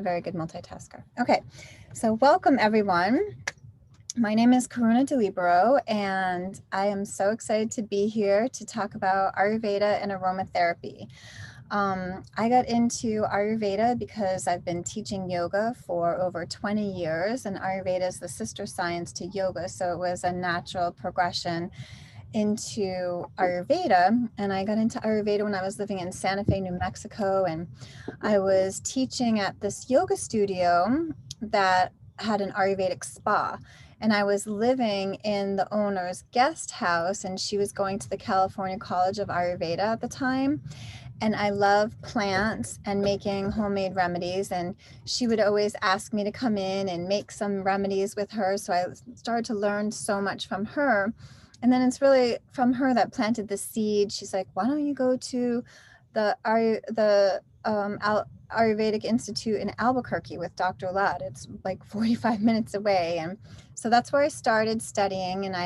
a very good multitasker. Okay, so welcome everyone. My name is Karuna DeLibero, and I am so excited to be here to talk about Ayurveda and aromatherapy. I got into Ayurveda because I've been teaching yoga for over 20 years, and Ayurveda is the sister science to yoga, so it was a natural progression into Ayurveda. And I got into Ayurveda when I was living in Santa Fe, New Mexico, and I was teaching at this yoga studio that had an Ayurvedic spa. And I was living in the owner's guest house, and she was going to the California College of Ayurveda at the time. And I love plants and making homemade remedies. And she would always ask me to come in and make some remedies with her. So I started to learn so much from her. And then it's really from her that planted the seed. She's like, why don't you go to the Ayurvedic Institute in Albuquerque with Dr. Ladd? It's like 45 minutes away. And so that's where I started studying. And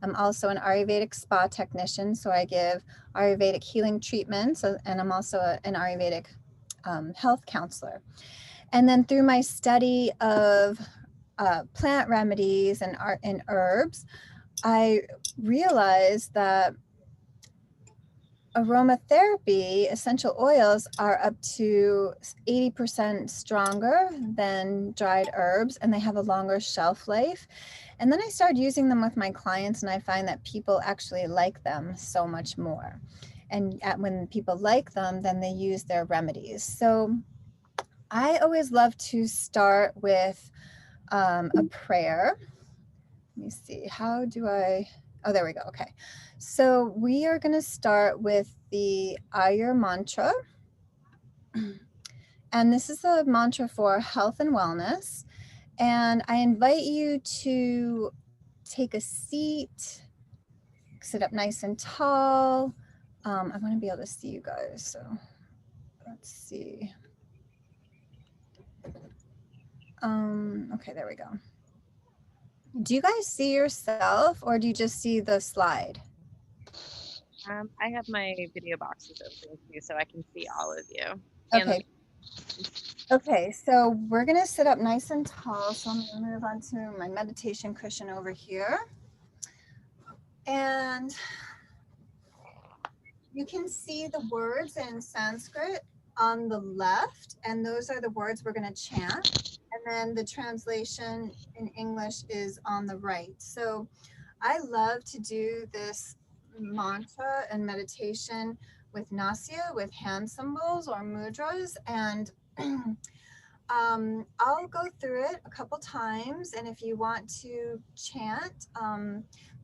I'm also an Ayurvedic spa technician. So I give Ayurvedic healing treatments, and I'm also an Ayurvedic health counselor. And then through my study of plant remedies and herbs, I realized that aromatherapy essential oils are up to 80% stronger than dried herbs, and they have a longer shelf life. And then I started using them with my clients, and I find that people actually like them so much more. And when people like them, then they use their remedies. So I always love to start with a prayer. Let me see, how do I, oh, there we go. Okay. So we are going to start with the Ayur mantra. And this is a mantra for health and wellness. And I invite you to take a seat, sit up nice and tall. I want to be able to see you guys. So let's see. Okay, there we go. Do you guys see yourself, or do you just see the slide? I have my video boxes open too, so I can see all of you. Okay. Okay, so we're gonna sit up nice and tall. So I'm gonna move on to my meditation cushion over here. And you can see the words in Sanskrit on the left, and those are the words we're gonna chant. And then the translation in English is on the right. So I love to do this mantra and meditation with nasya, with hand symbols or mudras. And I'll go through it a couple times, and if you want to chant,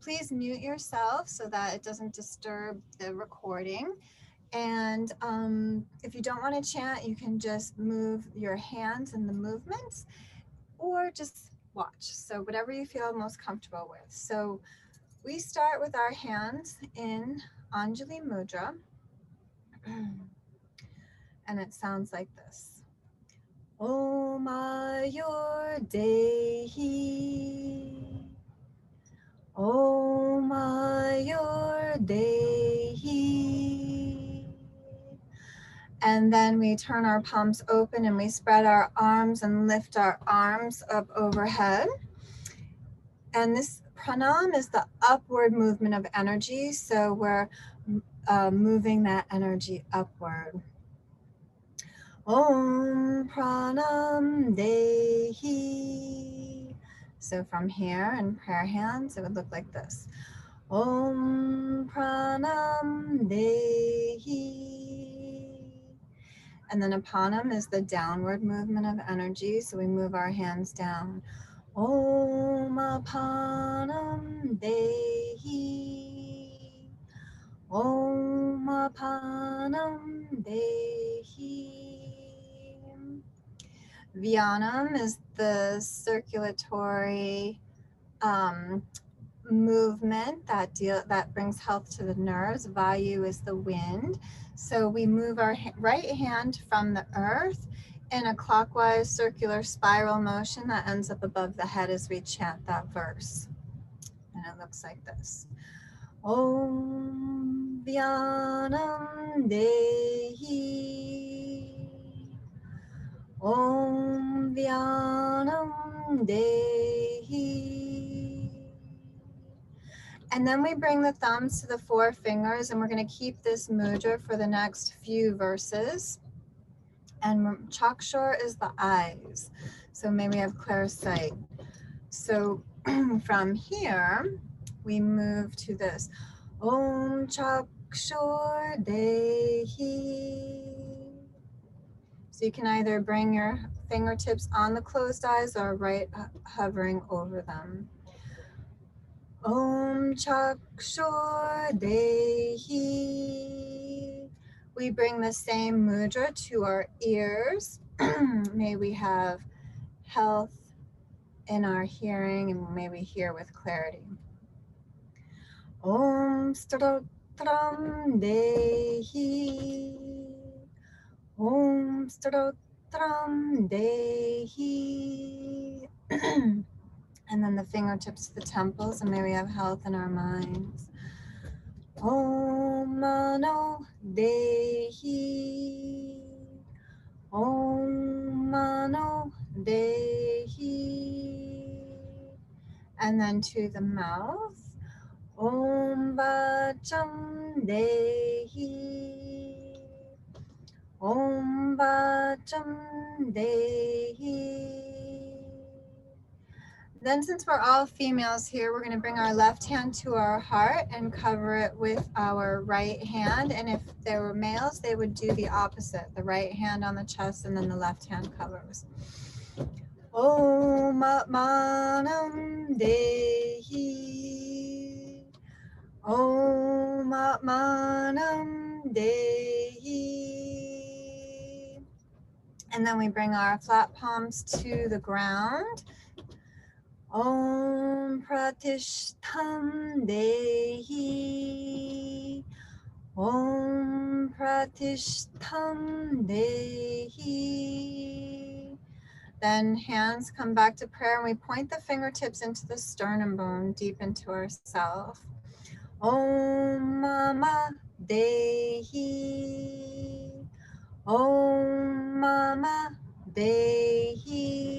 please mute yourself so that it doesn't disturb the recording. And if you don't want to chant, you can just move your hands in the movements or just watch. So whatever you feel most comfortable with. So we start with our hands in Anjali Mudra, and it sounds like this. Om Ayur Dehi, Om Ayur Dehi. And then we turn our palms open and we spread our arms and lift our arms up overhead. And this pranam is the upward movement of energy. So we're moving that energy upward. Om Pranam Dehi. So from here in prayer hands, it would look like this. Om Pranam Dehi. And then Apanam is the downward movement of energy. So we move our hands down. Om Apanam Dehi. Om Apanam Dehi. Vyanam is the circulatory movement that brings health to the nerves. Vayu is the wind. So we move our right hand from the earth in a clockwise circular spiral motion that ends up above the head as we chant that verse. And it looks like this. Om Vyanam Dehi. Om Vyanam Dehi. And then we bring the thumbs to the four fingers, and we're going to keep this mudra for the next few verses. And chakshur is the eyes. So may we have clear sight. So from here, we move to this. Om chakshur dehi. So you can either bring your fingertips on the closed eyes or right hovering over them. Om chakshur dehi. We bring the same mudra to our ears. May we have health in our hearing, and may we hear with clarity. Om stotram dehi. Om stotram dehi. And then the fingertips to the temples, and may we have health in our minds. Om mano dehi. Om mano dehi. And then to the mouth. Om vacham dehi. Om vacham dehi. Then, since we're all females here, we're going to bring our left hand to our heart and cover it with our right hand. And if there were males, they would do the opposite, the right hand on the chest and then the left hand covers. Om Atmanam Dehi. Om Atmanam Dehi. And then we bring our flat palms to the ground. Om Pratishtham Dehi. Om Pratishtham Dehi. Then hands come back to prayer, and we point the fingertips into the sternum bone, deep into ourself. Om Mama Dehi. Om Mama Dehi.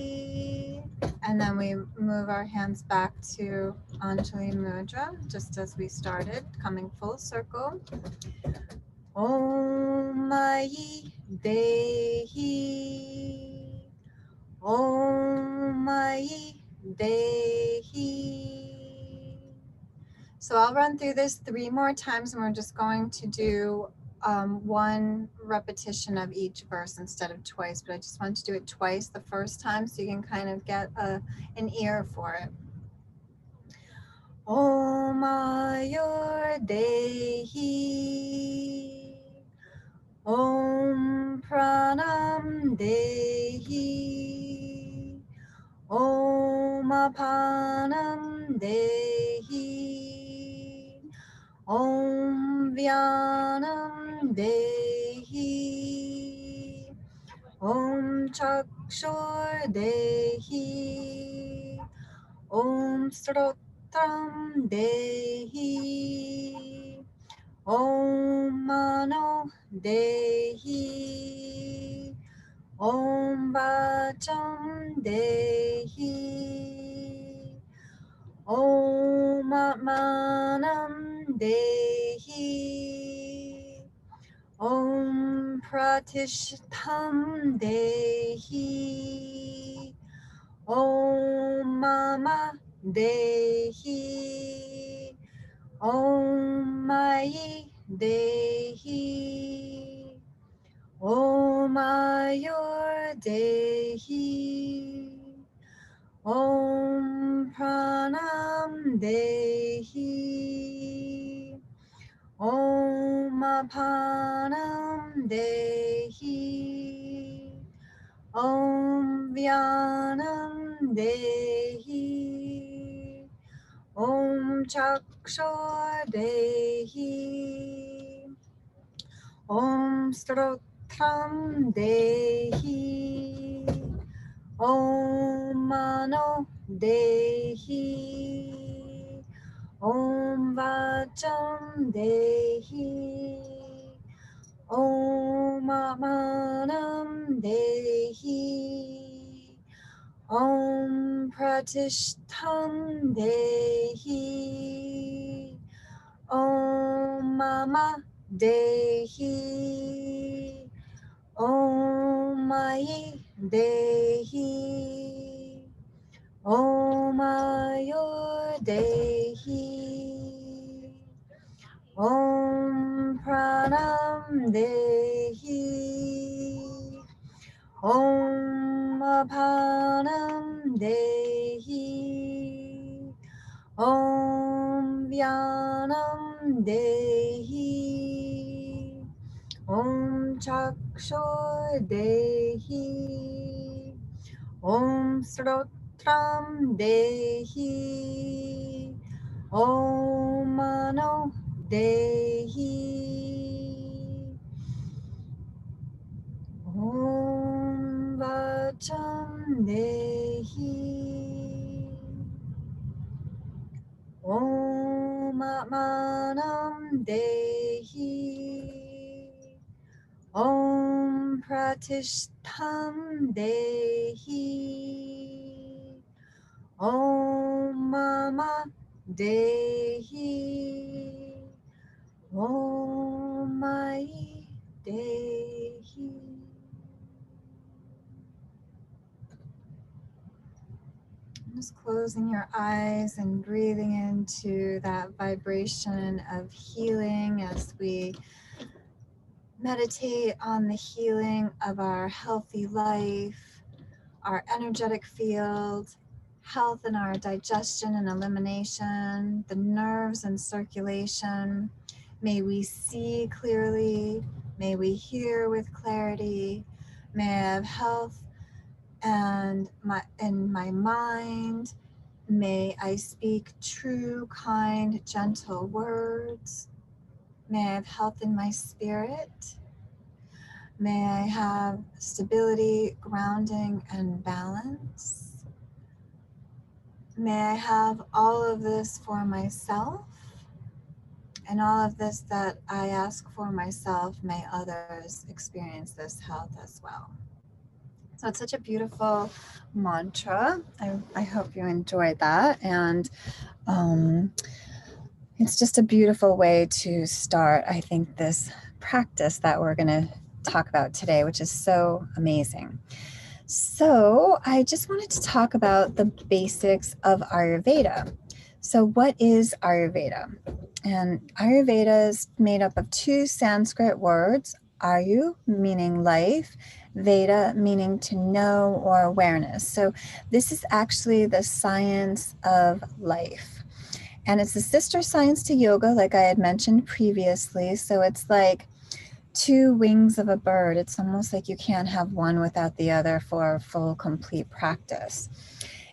And then we move our hands back to Anjali Mudra, just as we started, coming full circle. Om Mayi Dehi. Om Mayi Dehi. So I'll run through this 3 more times, and we're just going to do one repetition of each verse instead of twice, but I just want to do it twice the first time so you can kind of get an ear for it. Om Ayurveda. Om Pranam Dehi. Om Apanam Dehi. Om Vyanam Dehi. Om Chakshur Dehi. Om Srotram Dehi. Om Mano Dehi. Om Vacham Dehi. Om Atmanam Dehi. Om Pratishtham Dehi. Om Mama Dehi. Om Mayi Dehi. Om Ayur Dehi. Om Pranam Dehi. Om Apanam Dehi. Om Vyanam Dehi. Om Chakshur Dehi. Om Stotram Dehi. Om Mano Dehi. Om Vacham Dehi. Om Atmanam Dehi. Om Pratishtham Dehi. Om Mama Dehi. Om Mayi Dehi. Om Ayor Dehi. Om Pranam Dehi. Om Apanam Dehi. Om Vyanam Dehi. Om Chakshor Dehi. Om Srotram Dehi. Om Mano Dehi. Om Vacham Dehi. Om Atmanam Dehi. Om Pratishtham Dehi. Om Mama Dehi. Om Mai Dehi. Just closing your eyes and breathing into that vibration of healing as we meditate on the healing of our healthy life, our energetic field, health in our digestion and elimination, the nerves and circulation. May we see clearly, may we hear with clarity, may I have health and in my mind. May I speak true, kind, gentle words. May I have health in my spirit. May I have stability, grounding, and balance. May I have all of this for myself, and all of this that I ask for myself, may others experience this health as well. So it's such a beautiful mantra. I hope you enjoyed that. And it's just a beautiful way to start, I think, this practice that we're going to talk about today, which is so amazing. So I just wanted to talk about the basics of Ayurveda. So what is Ayurveda? And Ayurveda is made up of two Sanskrit words, Ayu meaning life, Veda meaning to know or awareness. So this is actually the science of life. And it's a sister science to yoga, like I had mentioned previously. So it's like two wings of a bird. It's almost like you can't have one without the other for a full, complete practice.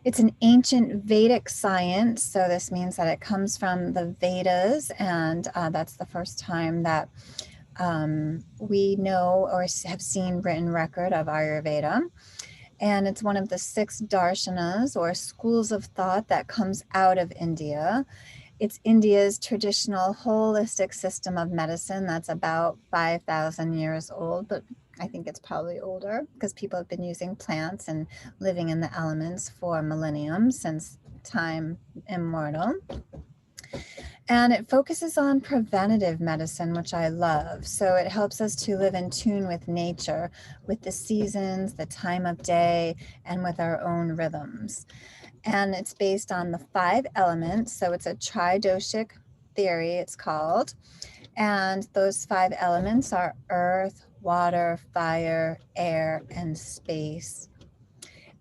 It's an ancient Vedic science. So this means that it comes from the Vedas, and that's the first time that we know or have seen written record of Ayurveda. And it's one of the 6 darshanas or schools of thought that comes out of India. It's India's traditional holistic system of medicine that's about 5,000 years old, but I think it's probably older because people have been using plants and living in the elements for millenniums, since time immortal. And it focuses on preventative medicine, which I love. So it helps us to live in tune with nature, with the seasons, the time of day, and with our own rhythms. And it's based on the 5 elements. So it's a tridoshic theory, it's called. And those 5 elements are earth, water, fire, air, and space.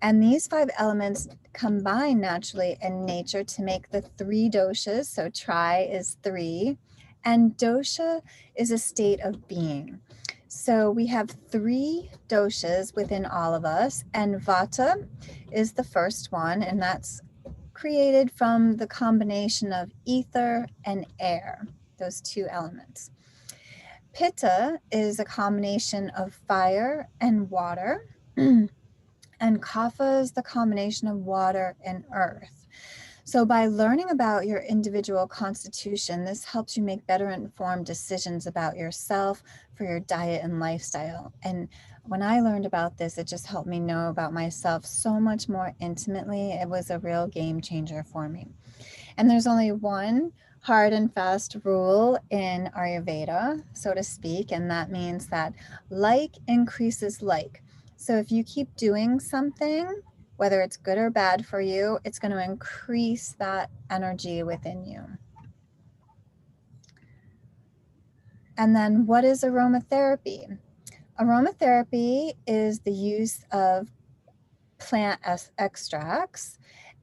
And these 5 elements combine naturally in nature to make the 3 doshas. So tri is 3, and dosha is a state of being. So we have 3 doshas within all of us, and vata is the first one, and that's created from the combination of ether and air, those 2 elements. Pitta is a combination of fire and water. And kapha is the combination of water and earth. So by learning about your individual constitution, this helps you make better informed decisions about yourself for your diet and lifestyle. And When I learned about this, it just helped me know about myself so much more intimately. It was a real game changer for me. And there's only one hard and fast rule in Ayurveda, so to speak, and that means that like increases like. So if you keep doing something, whether it's good or bad for you, it's going to increase that energy within you. And then what is aromatherapy? Aromatherapy is the use of plant extracts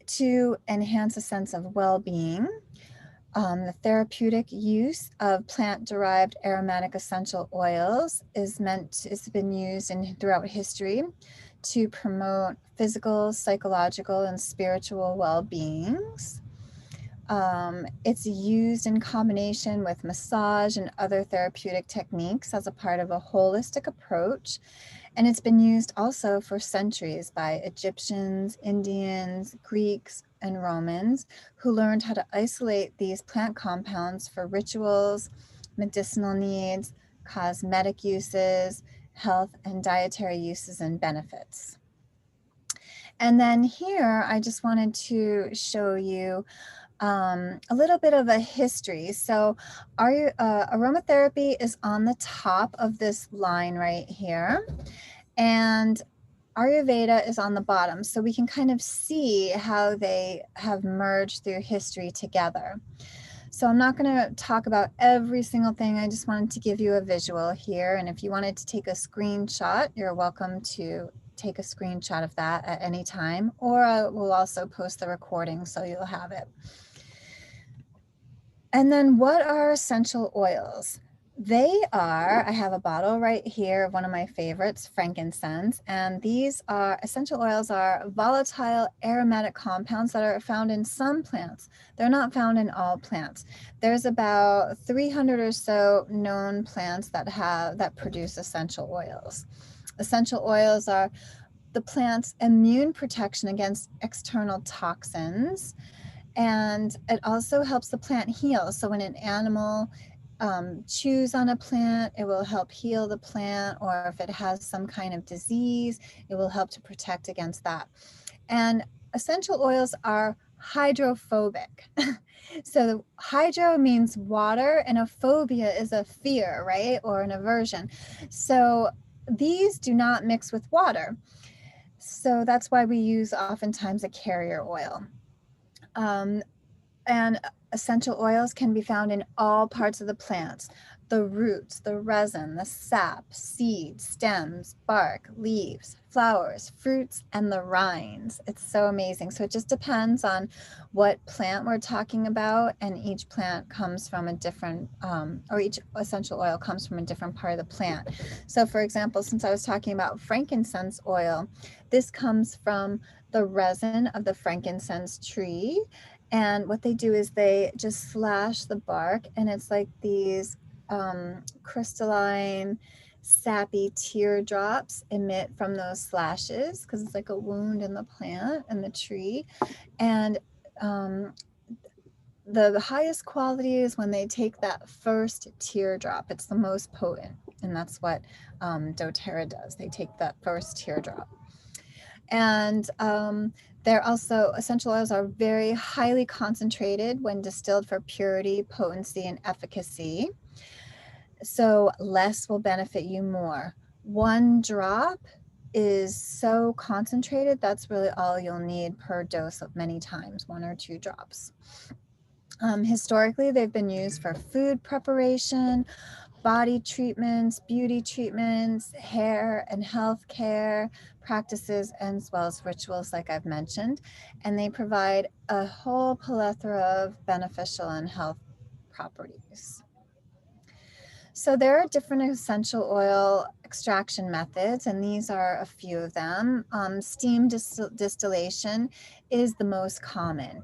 to enhance a sense of well-being. The therapeutic use of plant-derived aromatic essential oils has been used throughout history to promote physical, psychological, and spiritual well-beings. It's used in combination with massage and other therapeutic techniques as a part of a holistic approach. And it's been used also for centuries by Egyptians, Indians, Greeks, and Romans who learned how to isolate these plant compounds for rituals, medicinal needs, cosmetic uses, health and dietary uses and benefits. And then here, I just wanted to show you a little bit of a history. So aromatherapy is on the top of this line right here. And Ayurveda is on the bottom. So we can kind of see how they have merged through history together. So I'm not going to talk about every single thing. I just wanted to give you a visual here. And if you wanted to take a screenshot, you're welcome to take a screenshot of that at any time, or we'll also post the recording so you'll have it. And then what are essential oils? They are, I have a bottle right here of one of my favorites, frankincense. And these are, essential oils are volatile aromatic compounds that are found in some plants. They're not found in all plants. There's about 300 or so known plants that produce essential oils. Essential oils are the plant's immune protection against external toxins. And it also helps the plant heal. So when an animal chews on a plant, it will help heal the plant, or if it has some kind of disease, it will help to protect against that. And essential oils are hydrophobic. So hydro means water, and a phobia is a fear, right? Or an aversion. So these do not mix with water. So that's why we use oftentimes a carrier oil. And essential oils can be found in all parts of the plants: the roots, the resin, the sap, seeds, stems, bark, leaves, flowers, fruits, and the rinds. It's so amazing. So it just depends on what plant we're talking about, and each plant comes from a different, or each essential oil comes from a different part of the plant. So for example, since I was talking about frankincense oil, this comes from the resin of the frankincense tree. And what they do is they just slash the bark, and it's like these crystalline, sappy teardrops emit from those slashes because it's like a wound in the plant and the tree. And the highest quality is when they take that first teardrop. It's the most potent, and that's what doTERRA does. They take that first teardrop. And they're also, essential oils are very highly concentrated when distilled for purity, potency, and efficacy. So less will benefit you more. One drop is so concentrated, that's really all you'll need per dose of many times, 1 or 2 drops. Historically, they've been used for food preparation, body treatments, beauty treatments, hair and health care practices, as well as rituals like I've mentioned. And they provide a whole plethora of beneficial and health properties. So there are different essential oil extraction methods, and these are a few of them. Steam distillation is the most common.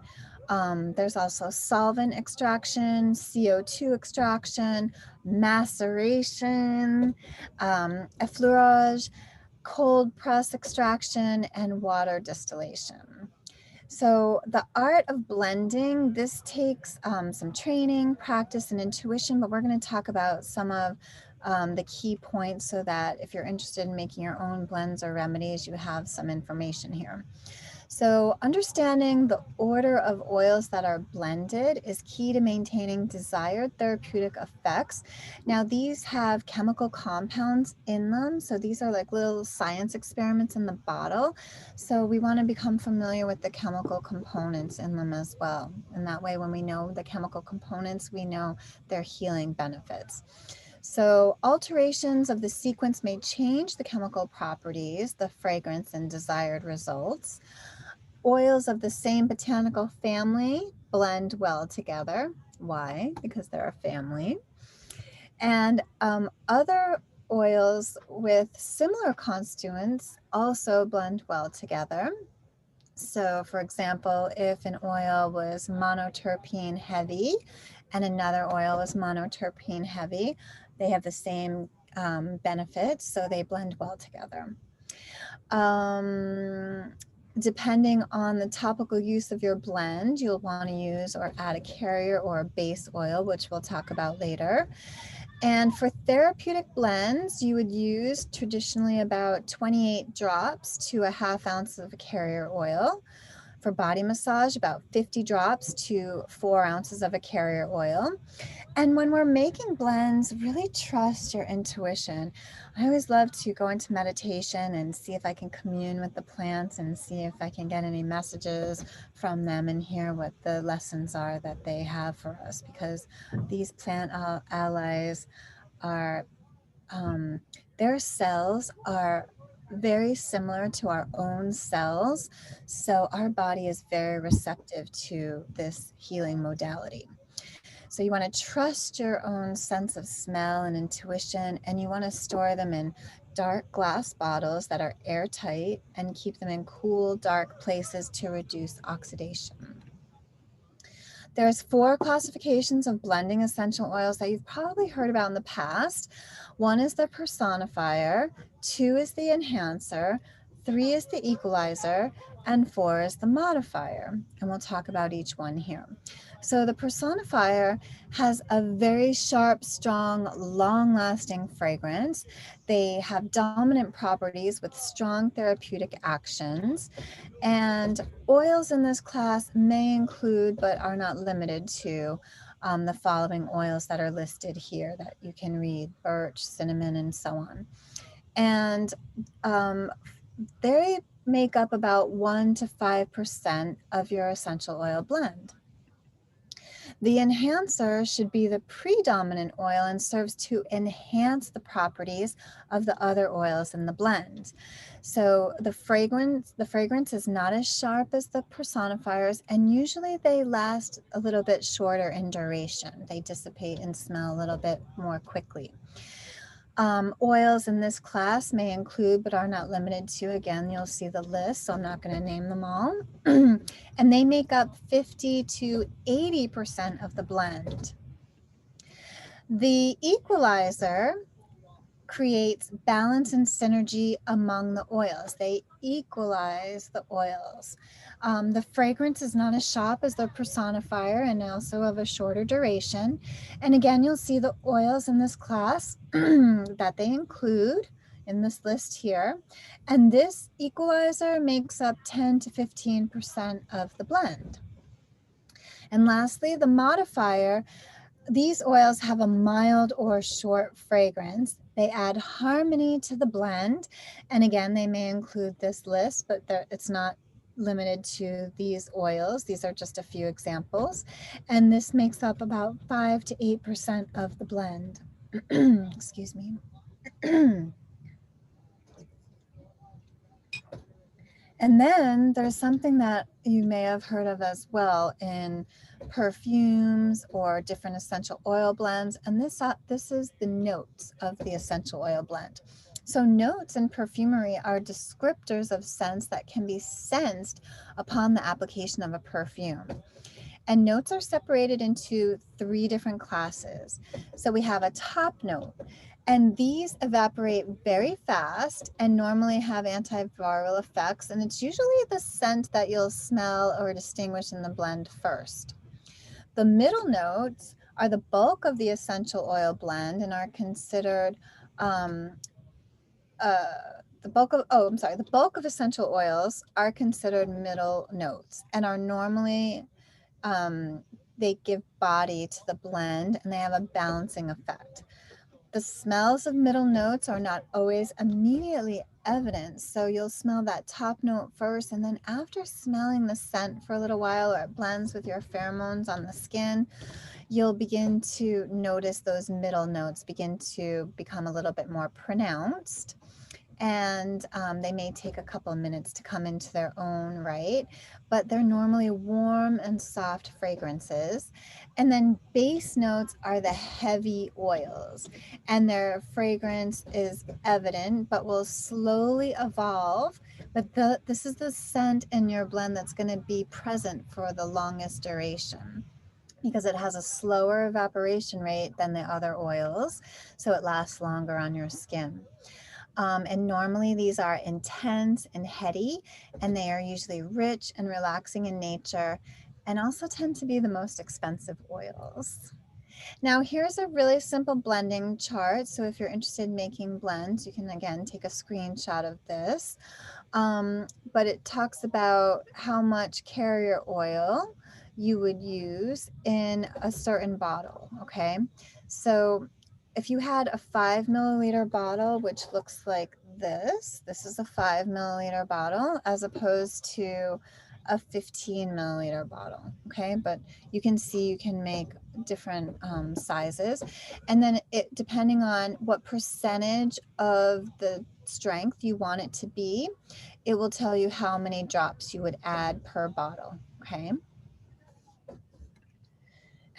There's also solvent extraction, CO2 extraction, maceration, effleurage, cold press extraction, and water distillation. So the art of blending, this takes some training, practice, and intuition, but we're going to talk about some of the key points so that if you're interested in making your own blends or remedies, you have some information here. So understanding the order of oils that are blended is key to maintaining desired therapeutic effects. Now, these have chemical compounds in them. So these are like little science experiments in the bottle. So we want to become familiar with the chemical components in them as well. And that way, when we know the chemical components, we know their healing benefits. So alterations of the sequence may change the chemical properties, the fragrance, and desired results. Oils of the same botanical family blend well together. Why? Because they're a family. And other oils with similar constituents also blend well together. So, for example, if an oil was monoterpene heavy and another oil was monoterpene heavy, they have the same benefits, so they blend well together. Um, Depending on the topical use of your blend, you'll want to use or add a carrier or a base oil, which we'll talk about later. And for therapeutic blends, you would use traditionally about 28 drops to a half ounce of a carrier oil. For body massage, about 50 drops to 4 ounces of a carrier oil. And when we're making blends, really trust your intuition. I always love to go into meditation and see if I can commune with the plants and see if I can get any messages from them and hear what the lessons are that they have for us, because these plant allies are, their cells are very similar to our own cells. So our body is very receptive to this healing modality. So you want to trust your own sense of smell and intuition, and you want to store them in dark glass bottles that are airtight and keep them in cool, dark places to reduce oxidation. There's 4 classifications of blending essential oils that you've probably heard about in the past. 1 is the personifier, 2 is the enhancer, 3 is the equalizer, and 4 is the modifier. And we'll talk about each one here. So the personifier has a very sharp, strong, long-lasting fragrance. They have dominant properties with strong therapeutic actions. And oils in this class may include, but are not limited to, the following oils that are listed here that you can read: birch, cinnamon, and so on. And um, they make up about 1 to 5% of your essential oil blend. The enhancer should be the predominant oil and serves to enhance the properties of the other oils in the blend. So the fragrance is not as sharp as the personifiers, and usually they last a little bit shorter in duration. They dissipate and smell a little bit more quickly. Oils in this class may include, but are not limited to, again, you'll see the list, so I'm not going to name them all. And they make up 50 to 80% of the blend. The equalizer creates balance and synergy among the oils. They equalize the oils. The fragrance is not as sharp as the personifier and also of a shorter duration. And again, you'll see the oils in this class that they include in this list here. And this equalizer makes up 10 to 15% of the blend. And lastly, the modifier. These oils have a mild or short fragrance. They add harmony to the blend. And again, they may include this list, but it's not limited to these oils. These are just a few examples. And this makes up about 5 to 8% of the blend. Excuse me. And then there's something that you may have heard of as well in perfumes or different essential oil blends. And this is the notes of the essential oil blend. So notes in perfumery are descriptors of scents that can be sensed upon the application of a perfume. And notes are separated into 3 different classes. So we have a top note, and these evaporate very fast and normally have antiviral effects. And it's usually the scent that you'll smell or distinguish in the blend first. The middle notes are the bulk of the essential oil blend and are considered um, the bulk of the bulk of essential oils are considered middle notes and are normally um, they give body to the blend and they have a balancing effect. The smells of middle notes are not always immediately evident. So you'll smell that top note first, and then after smelling the scent for a little while, or it blends with your pheromones on the skin, you'll begin to notice those middle notes begin to become a little bit more pronounced. And they may take a couple of minutes to come into their own right, but they're normally warm and soft fragrances. And then base notes are the heavy oils, and their fragrance is evident but will slowly evolve. But this is the scent in your blend that's going to be present for the longest duration because it has a slower evaporation rate than the other oils, so it lasts longer on your skin. And normally these are intense and heady, and they are usually rich and relaxing in nature, and also tend to be the most expensive oils. Now, here's a really simple blending chart. So if you're interested in making blends, you can again take a screenshot of this. But it talks about how much carrier oil you would use in a certain bottle. Okay, so if you had a 5 milliliter bottle, which looks like this is a 5 milliliter bottle as opposed to a 15 milliliter bottle. Okay, but you can see you can make different sizes, and then it depending on what percentage of the strength you want it to be, it will tell you how many drops you would add per bottle. Okay.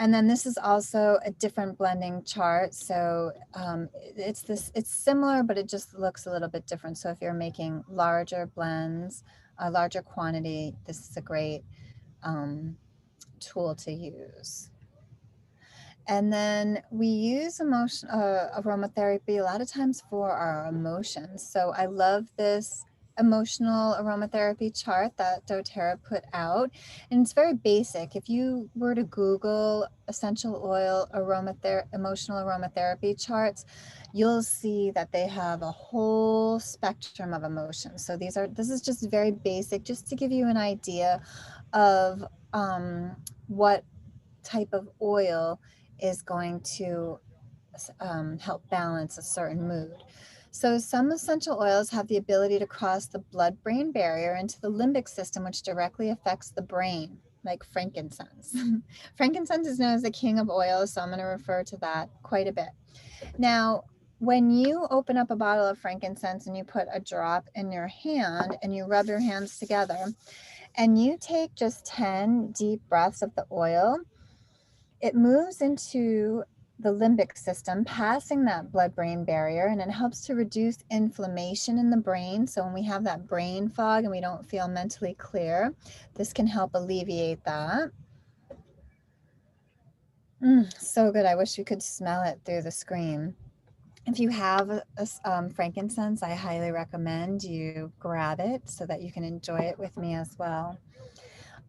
And then this is also a different blending chart. So it's similar, but it just looks a little bit different. So if you're making larger blends, a larger quantity, this is a great tool to use. And then we use aromatherapy a lot of times for our emotions. So I love this emotional aromatherapy chart that doTERRA put out. And it's very basic. If you were to Google essential oil emotional aromatherapy charts, you'll see that they have a whole spectrum of emotions. So this is just very basic, just to give you an idea of what type of oil is going to help balance a certain mood. So some essential oils have the ability to cross the blood-brain barrier into the limbic system, which directly affects the brain, like frankincense. Frankincense is known as the king of oils, so I'm going to refer to that quite a bit. Now, when you open up a bottle of frankincense and you put a drop in your hand and you rub your hands together and you take just 10 deep breaths of the oil, it moves into the limbic system, passing that blood-brain barrier, and it helps to reduce inflammation in the brain. So when we have that brain fog and we don't feel mentally clear, this can help alleviate that. So good. I wish we could smell it through the screen. If you have frankincense, I highly recommend you grab it so that you can enjoy it with me as well.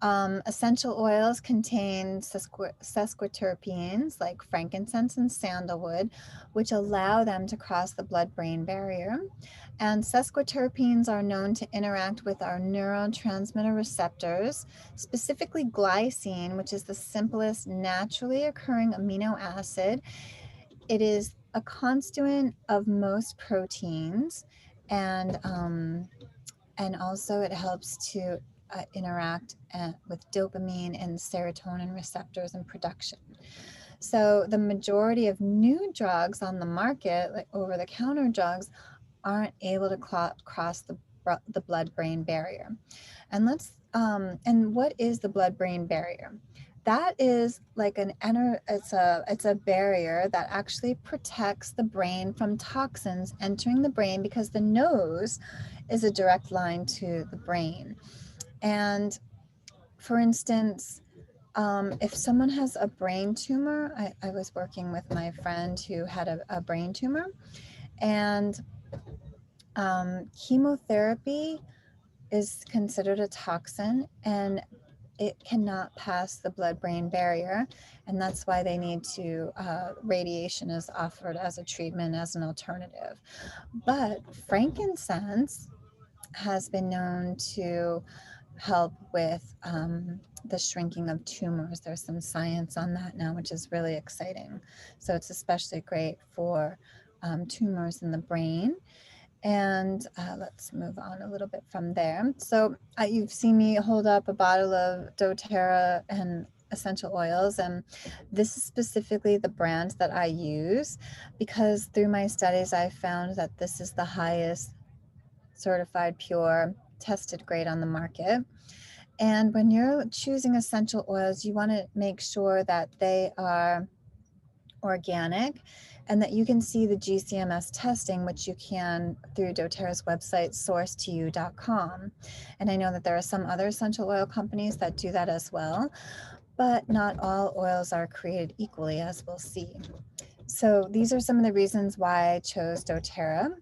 Essential oils contain sesquiterpenes like frankincense and sandalwood, which allow them to cross the blood-brain barrier. And sesquiterpenes are known to interact with our neurotransmitter receptors, specifically glycine, which is the simplest naturally occurring amino acid. It is a constituent of most proteins, and also it helps to interact with dopamine and serotonin receptors and production. So the majority of new drugs on the market, like over-the-counter drugs, aren't able to cross the blood-brain barrier. And and what is the blood-brain barrier? That is like it's a barrier that actually protects the brain from toxins entering the brain, because the nose is a direct line to the brain. And for instance, if someone has a brain tumor, I was working with my friend who had a brain tumor, and chemotherapy is considered a toxin, and it cannot pass the blood-brain barrier, and that's why they need to, radiation is offered as a treatment, as an alternative. But frankincense has been known to help with the shrinking of tumors. There's some science on that now, which is really exciting. So it's especially great for tumors in the brain. And let's move on a little bit from there. So you've seen me hold up a bottle of doTERRA and essential oils, and this is specifically the brand that I use because through my studies I found that this is the highest certified pure tested grade on the market. And when you're choosing essential oils, you want to make sure that they are organic and that you can see the GCMS testing, which you can through doTERRA's website, sourcetoyou.com. And I know that there are some other essential oil companies that do that as well, but not all oils are created equally, as we'll see. So these are some of the reasons why I chose doTERRA.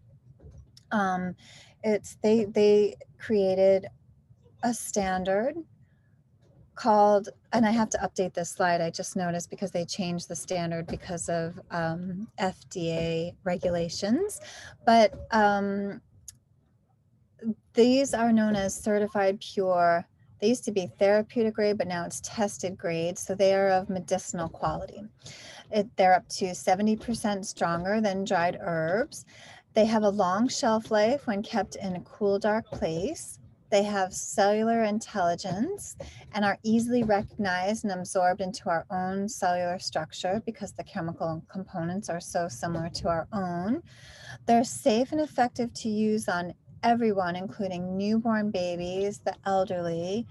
They created a standard called, and I have to update this slide, I just noticed, because they changed the standard because of FDA regulations. But these are known as certified pure. They used to be therapeutic grade, but now it's tested grade. So they are of medicinal quality. They're up to 70% stronger than dried herbs. They have a long shelf life when kept in a cool, dark place. They have cellular intelligence and are easily recognized and absorbed into our own cellular structure because the chemical components are so similar to our own. They're safe and effective to use on everyone, including newborn babies, the elderly,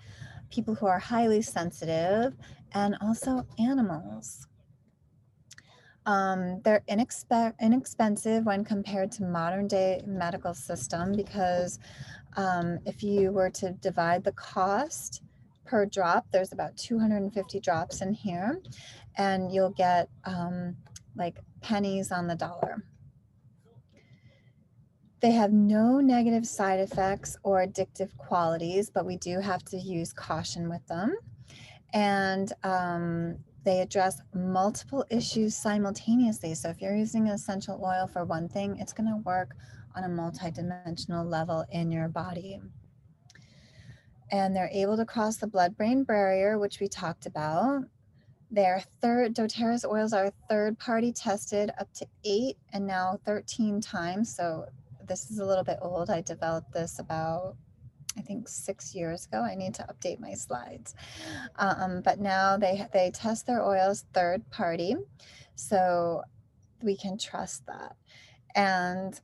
people who are highly sensitive, and also animals. They're inexpensive when compared to modern day medical system because if you were to divide the cost per drop, there's about 250 drops in here, and you'll get like pennies on the dollar. They have no negative side effects or addictive qualities, but we do have to use caution with them. And they address multiple issues simultaneously. So if you're using an essential oil for one thing, it's going to work on a multidimensional level in your body. And they're able to cross the blood-brain barrier, which we talked about. doTERRA's oils are third-party tested up to 8 and now 13 times. So this is a little bit old. I developed this about, I think, 6 years ago. I need to update my slides. But now they test their oils third party, so we can trust that. And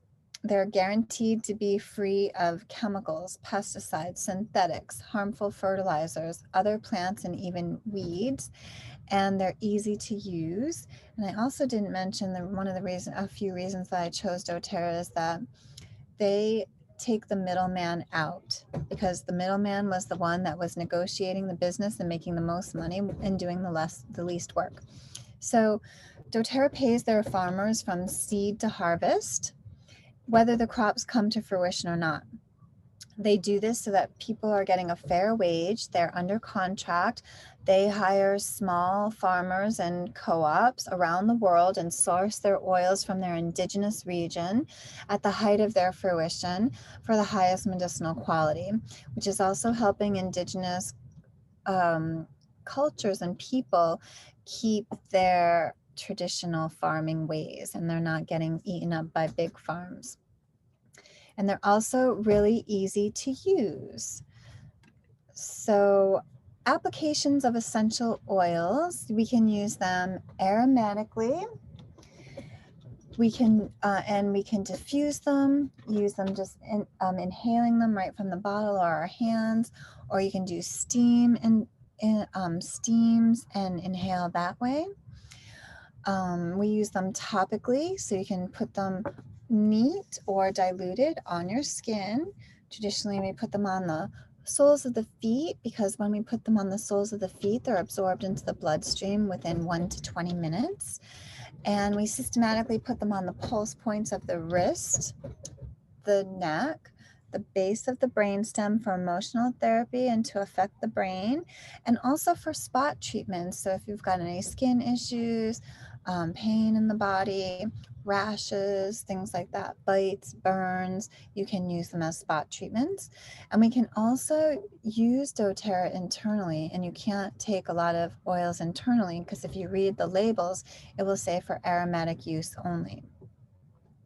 they're guaranteed to be free of chemicals, pesticides, synthetics, harmful fertilizers, other plants, and even weeds. And they're easy to use. And I also didn't mention a few reasons that I chose doTERRA is that they take the middleman out, because the middleman was the one that was negotiating the business and making the most money and doing the least work. So doTERRA pays their farmers from seed to harvest, whether the crops come to fruition or not. They do this so that people are getting a fair wage. They're under contract. They hire small farmers and co-ops around the world and source their oils from their indigenous region at the height of their fruition for the highest medicinal quality, which is also helping indigenous cultures and people keep their traditional farming ways, and they're not getting eaten up by big farms. And they're also really easy to use. So applications of essential oils, we can use them aromatically. We can diffuse them, use them just inhaling them right from the bottle or our hands, or you can do steams and inhale that way. We use them topically, so you can put them neat or diluted on your skin. Traditionally, we put them on the soles of the feet because when we put them on the soles of the feet, they're absorbed into the bloodstream within 1 to 20 minutes. And we systematically put them on the pulse points of the wrist, the neck, the base of the brainstem for emotional therapy and to affect the brain, and also for spot treatments. So if you've got any skin issues, pain in the body, rashes, things like that, bites, burns, you can use them as spot treatments. And we can also use doTERRA internally, and you can't take a lot of oils internally because if you read the labels, it will say for aromatic use only,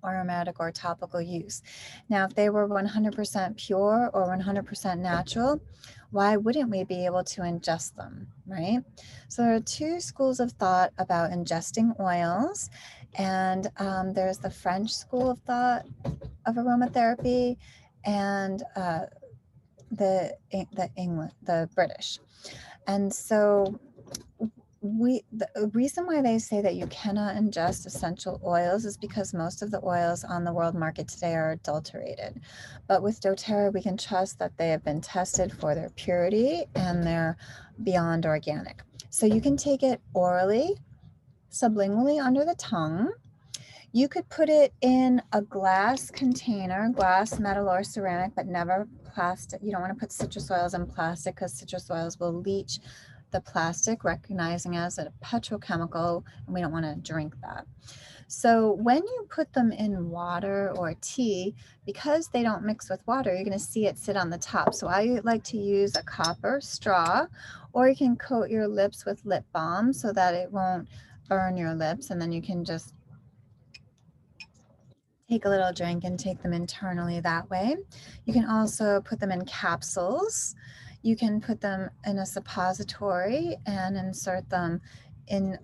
aromatic or topical use. Now, if they were 100% pure or 100% natural, why wouldn't we be able to ingest them, right? So there are two schools of thought about ingesting oils, and there's the French school of thought of aromatherapy, and the British. And so the reason why they say that you cannot ingest essential oils is because most of the oils on the world market today are adulterated. But with doTERRA, we can trust that they have been tested for their purity and they're beyond organic. So you can take it orally, sublingually under the tongue. You could put it in a glass container, glass, metal, or ceramic, but never plastic. You don't want to put citrus oils in plastic because citrus oils will leach the plastic, recognizing as a petrochemical, and we don't want to drink that. So when you put them in water or tea, because they don't mix with water, you're going to see it sit on the top. So I like to use a copper straw, or you can coat your lips with lip balm so that it won't burn your lips, and then you can just take a little drink and take them internally that way. You can also put them in capsules. You can put them in a suppository and insert them in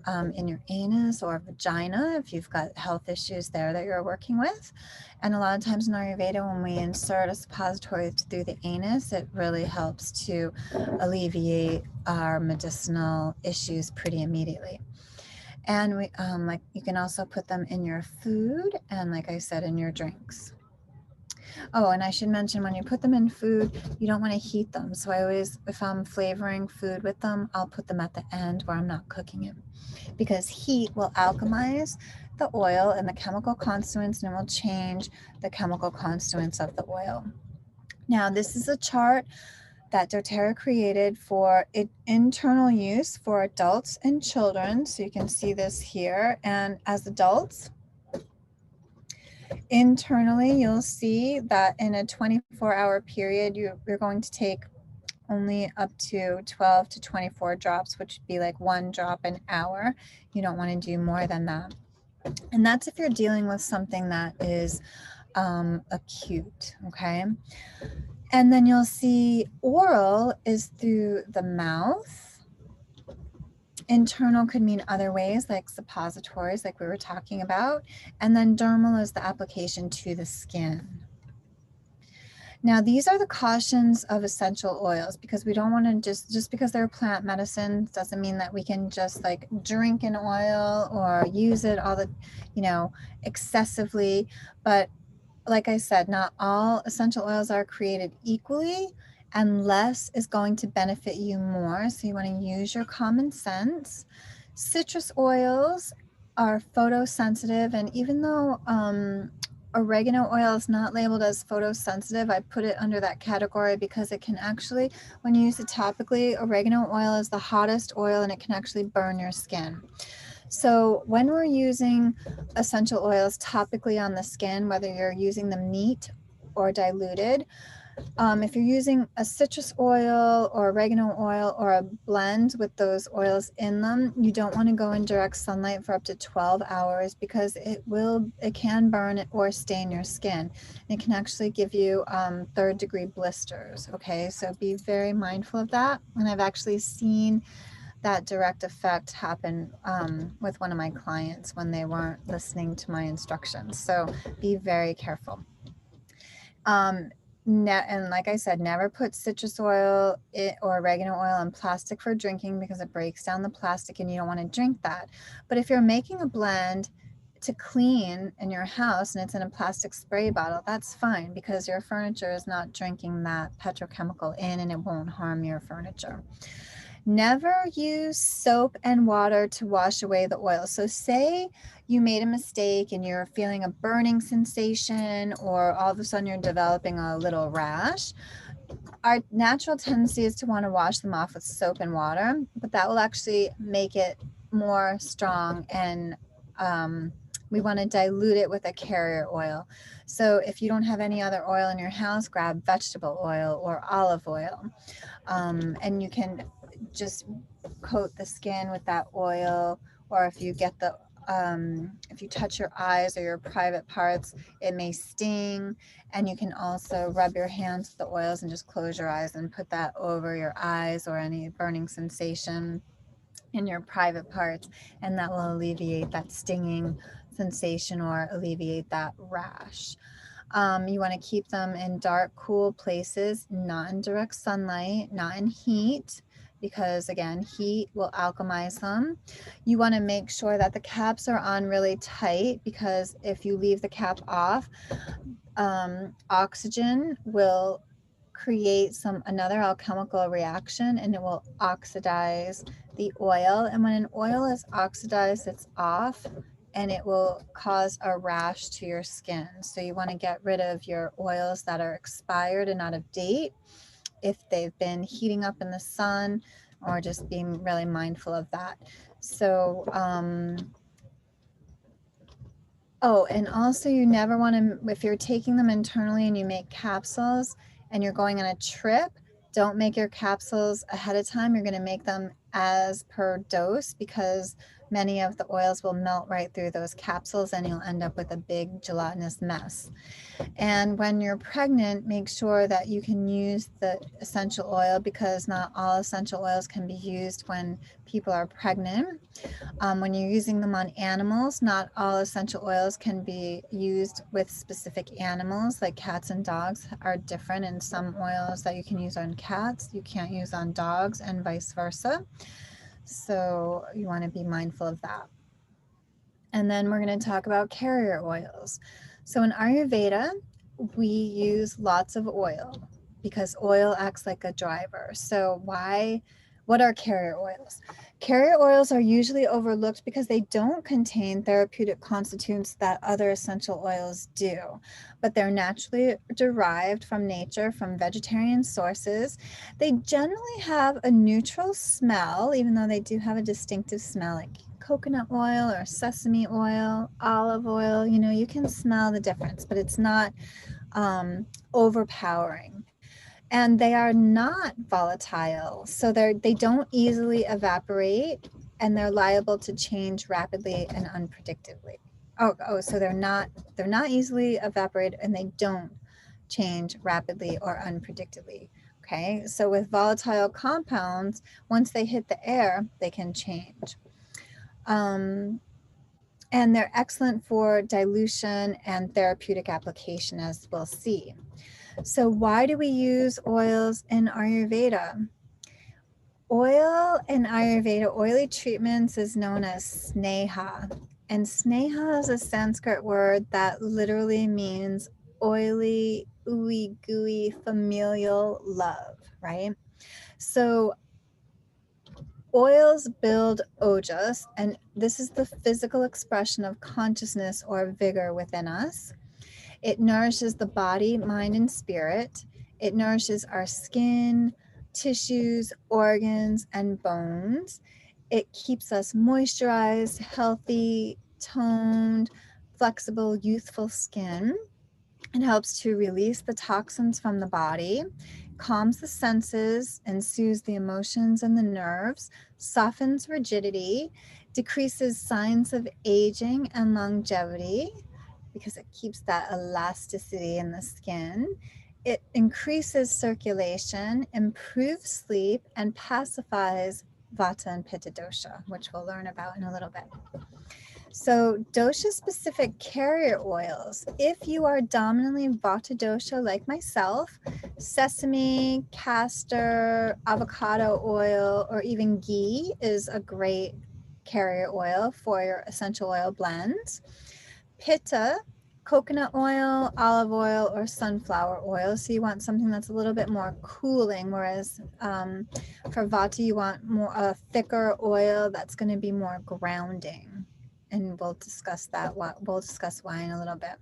your anus or vagina if you've got health issues there that you're working with. And a lot of times in Ayurveda, when we insert a suppository through the anus, it really helps to alleviate our medicinal issues pretty immediately. And we like you can also put them in your food and, like I said, in your drinks. Oh, and I should mention, when you put them in food, you don't want to heat them. So I always, if I'm flavoring food with them, I'll put them at the end where I'm not cooking it, because heat will alchemize the oil and the chemical constituents, and it will change the chemical constituents of the oil. Now, this is a chart that doTERRA created for internal use for adults and children. So you can see this here. And as adults, internally, you'll see that in a 24-hour period, you're going to take only up to 12 to 24 drops, which would be like 1 drop an hour. You don't want to do more than that. And that's if you're dealing with something that is acute, okay? And then you'll see oral is through the mouth. Internal could mean other ways, like suppositories, like we were talking about. And then dermal is the application to the skin. Now, these are the cautions of essential oils, because we don't want to just because they're plant medicine doesn't mean that we can just like drink an oil or use it all the, excessively. But like I said, not all essential oils are created equally, and less is going to benefit you more. So you want to use your common sense. Citrus oils are photosensitive, and even though oregano oil is not labeled as photosensitive, I put it under that category because it can actually, when you use it topically, oregano oil is the hottest oil and it can actually burn your skin. So when we're using essential oils topically on the skin, whether you're using them neat or diluted, if you're using a citrus oil or oregano oil or a blend with those oils in them, you don't want to go in direct sunlight for up to 12 hours because it can burn or stain your skin. It can actually give you 3rd-degree blisters. Okay, so be very mindful of that. And I've actually seen that direct effect happen with one of my clients when they weren't listening to my instructions. So be very careful. And like I said, never put citrus oil or oregano oil in plastic for drinking because it breaks down the plastic and you don't want to drink that. But if you're making a blend to clean in your house and it's in a plastic spray bottle, that's fine because your furniture is not drinking that petrochemical in and it won't harm your furniture. Never use soap and water to wash away the oil. So say you made a mistake and you're feeling a burning sensation, or all of a sudden you're developing a little rash. Our natural tendency is to want to wash them off with soap and water, but that will actually make it more strong, and we want to dilute it with a carrier oil. So if you don't have any other oil in your house, grab vegetable oil or olive oil, and you can just coat the skin with that oil. Or if you get the if you touch your eyes or your private parts, it may sting. And you can also rub your hands with the oils and just close your eyes and put that over your eyes or any burning sensation in your private parts, and that will alleviate that stinging sensation or alleviate that rash. You want to keep them in dark, cool places, not in direct sunlight, not in heat, because again, heat will alchemize them. You want to make sure that the caps are on really tight, because if you leave the cap off, oxygen will create another alchemical reaction, and it will oxidize the oil. And when an oil is oxidized, it's off, and it will cause a rash to your skin. So you want to get rid of your oils that are expired and out of date, if they've been heating up in the sun, or just being really mindful of that. So oh, and also you never want to, if you're taking them internally and you make capsules and you're going on a trip, don't make your capsules ahead of time. You're going to make them as per dose, because many of the oils will melt right through those capsules and you'll end up with a big gelatinous mess. And when you're pregnant, make sure that you can use the essential oil, because not all essential oils can be used when people are pregnant. When you're using them on animals, not all essential oils can be used with specific animals. Like cats and dogs are different, and some oils that you can use on cats you can't use on dogs, and vice versa. So you want to be mindful of that. And then we're going to talk about carrier oils. So in Ayurveda, we use lots of oil, because oil acts like a driver. So what are carrier oils? Carrier oils are usually overlooked because they don't contain therapeutic constituents that other essential oils do, but they're naturally derived from nature, from vegetarian sources. They generally have a neutral smell, even though they do have a distinctive smell, like coconut oil or sesame oil, olive oil. You can smell the difference, but it's not overpowering. And they are not volatile, so they don't easily evaporate, and they're liable to change rapidly and unpredictably. So they're not easily evaporated, and they don't change rapidly or unpredictably. Okay, so with volatile compounds, once they hit the air, they can change. And they're excellent for dilution and therapeutic application, as we'll see. So why do we use oils in Ayurveda? Oil in Ayurveda, oily treatments, is known as sneha. And sneha is a Sanskrit word that literally means oily, ooey gooey, familial love, right? So oils build ojas, and this is the physical expression of consciousness or vigor within us. It nourishes the body, mind, and spirit. It nourishes our skin, tissues, organs, and bones. It keeps us moisturized, healthy, toned, flexible, youthful skin. It helps to release the toxins from the body, calms the senses, and soothes the emotions and the nerves, softens rigidity, decreases signs of aging and longevity, because it keeps that elasticity in the skin. It increases circulation, improves sleep, and pacifies Vata and Pitta dosha, which we'll learn about in a little bit. So dosha-specific carrier oils, if you are dominantly Vata dosha like myself, sesame, castor, avocado oil, or even ghee is a great carrier oil for your essential oil blends. Pitta coconut oil, olive oil, or sunflower oil. So you want something that's a little bit more cooling, whereas for Vata, you want more a thicker oil that's going to be more grounding. And we'll discuss that. We'll discuss why in a little bit.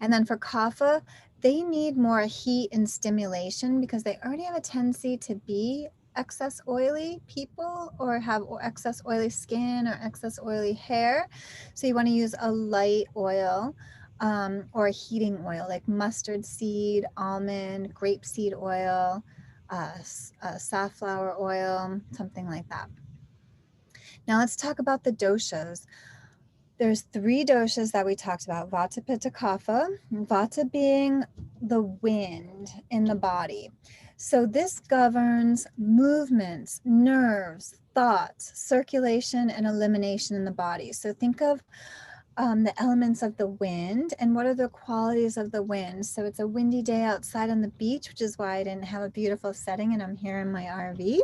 And then for Kapha, they need more heat and stimulation because they already have a tendency to be excess oily people or have excess oily skin or excess oily hair. So you want to use a light oil or a heating oil like mustard seed, almond, grapeseed oil, safflower oil, something like that. Now let's talk about the doshas. There's 3 doshas that we talked about, Vata, Pitta, Kapha. Vata being the wind in the body. So this governs movements, nerves, thoughts, circulation, and elimination in the body. So think of the elements of the wind and what are the qualities of the wind. So it's a windy day outside on the beach, which is why I didn't have a beautiful setting and I'm here in my RV.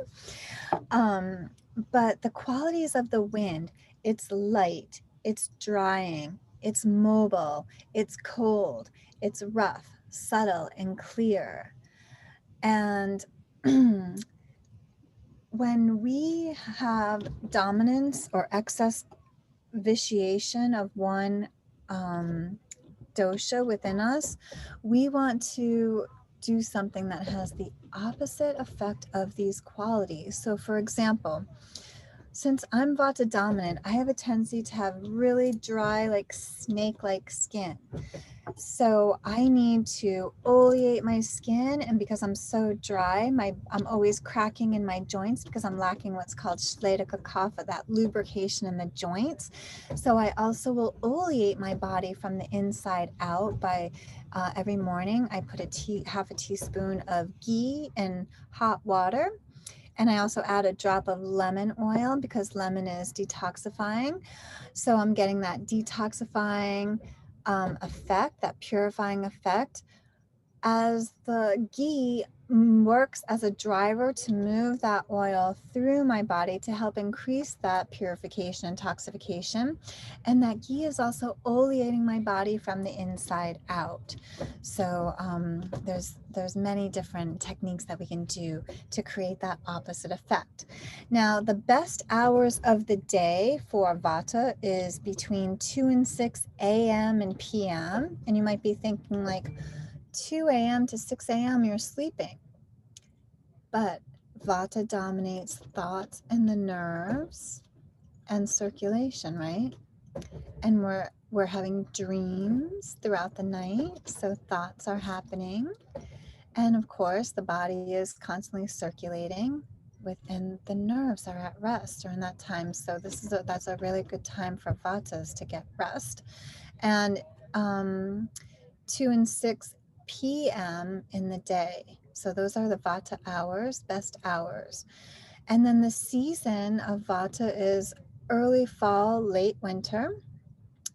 But the qualities of the wind, it's light, it's drying, it's mobile, it's cold, it's rough, subtle, and clear. And when we have dominance or excess vitiation of one dosha within us, we want to do something that has the opposite effect of these qualities. So, for example, since I'm Vata dominant, I have a tendency to have really dry, like snake-like skin. So I need to oleate my skin, and because I'm so dry, I'm always cracking in my joints because I'm lacking what's called shledaka kapha, that lubrication in the joints. So I also will oleate my body from the inside out by every morning I put half a teaspoon of ghee in hot water. And I also add a drop of lemon oil because lemon is detoxifying. So I'm getting that detoxifying effect, that purifying effect, as the ghee works as a driver to move that oil through my body to help increase that purification and toxification. And that ghee is also oleating my body from the inside out. So there's many different techniques that we can do to create that opposite effect. Now, the best hours of the day for Vata is between 2 and 6 a.m. and p.m. And you might be thinking like, 2 a.m. to 6 a.m. you're sleeping. But Vata dominates thoughts and the nerves and circulation, right? And we're having dreams throughout the night, so thoughts are happening. And of course, the body is constantly circulating within the nerves are at rest during that time. So that's a really good time for Vatas to get rest. And 2 and 6 p.m. in the day. So those are the Vata hours, best hours. And then the season of Vata is early fall, late winter.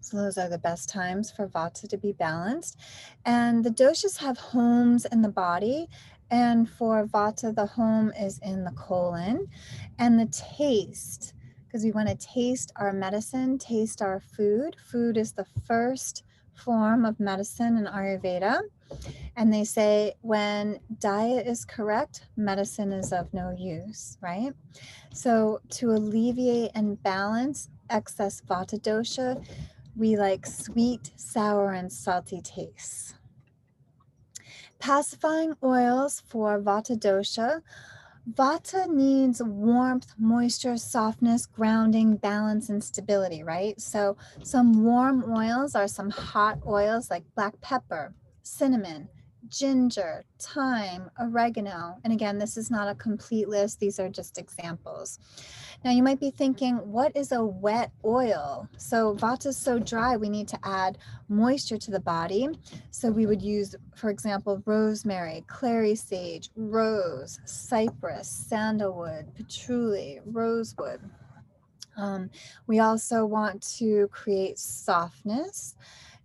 So those are the best times for Vata to be balanced. And the doshas have homes in the body. And for Vata, the home is in the colon. And the taste, because we want to taste our medicine, taste our food. Food is the first form of medicine in Ayurveda. And they say when diet is correct, medicine is of no use, right? So to alleviate and balance excess Vata dosha, we like sweet, sour, and salty tastes. Pacifying oils for Vata dosha. Vata needs warmth, moisture, softness, grounding, balance, and stability, right? So some warm oils are some hot oils like black pepper, cinnamon, ginger, thyme, oregano. And again, this is not a complete list. These are just examples. Now you might be thinking, what is a wet oil? So Vata is so dry, we need to add moisture to the body. So we would use, for example, rosemary, clary sage, rose, cypress, sandalwood, patchouli, rosewood. We also want to create softness,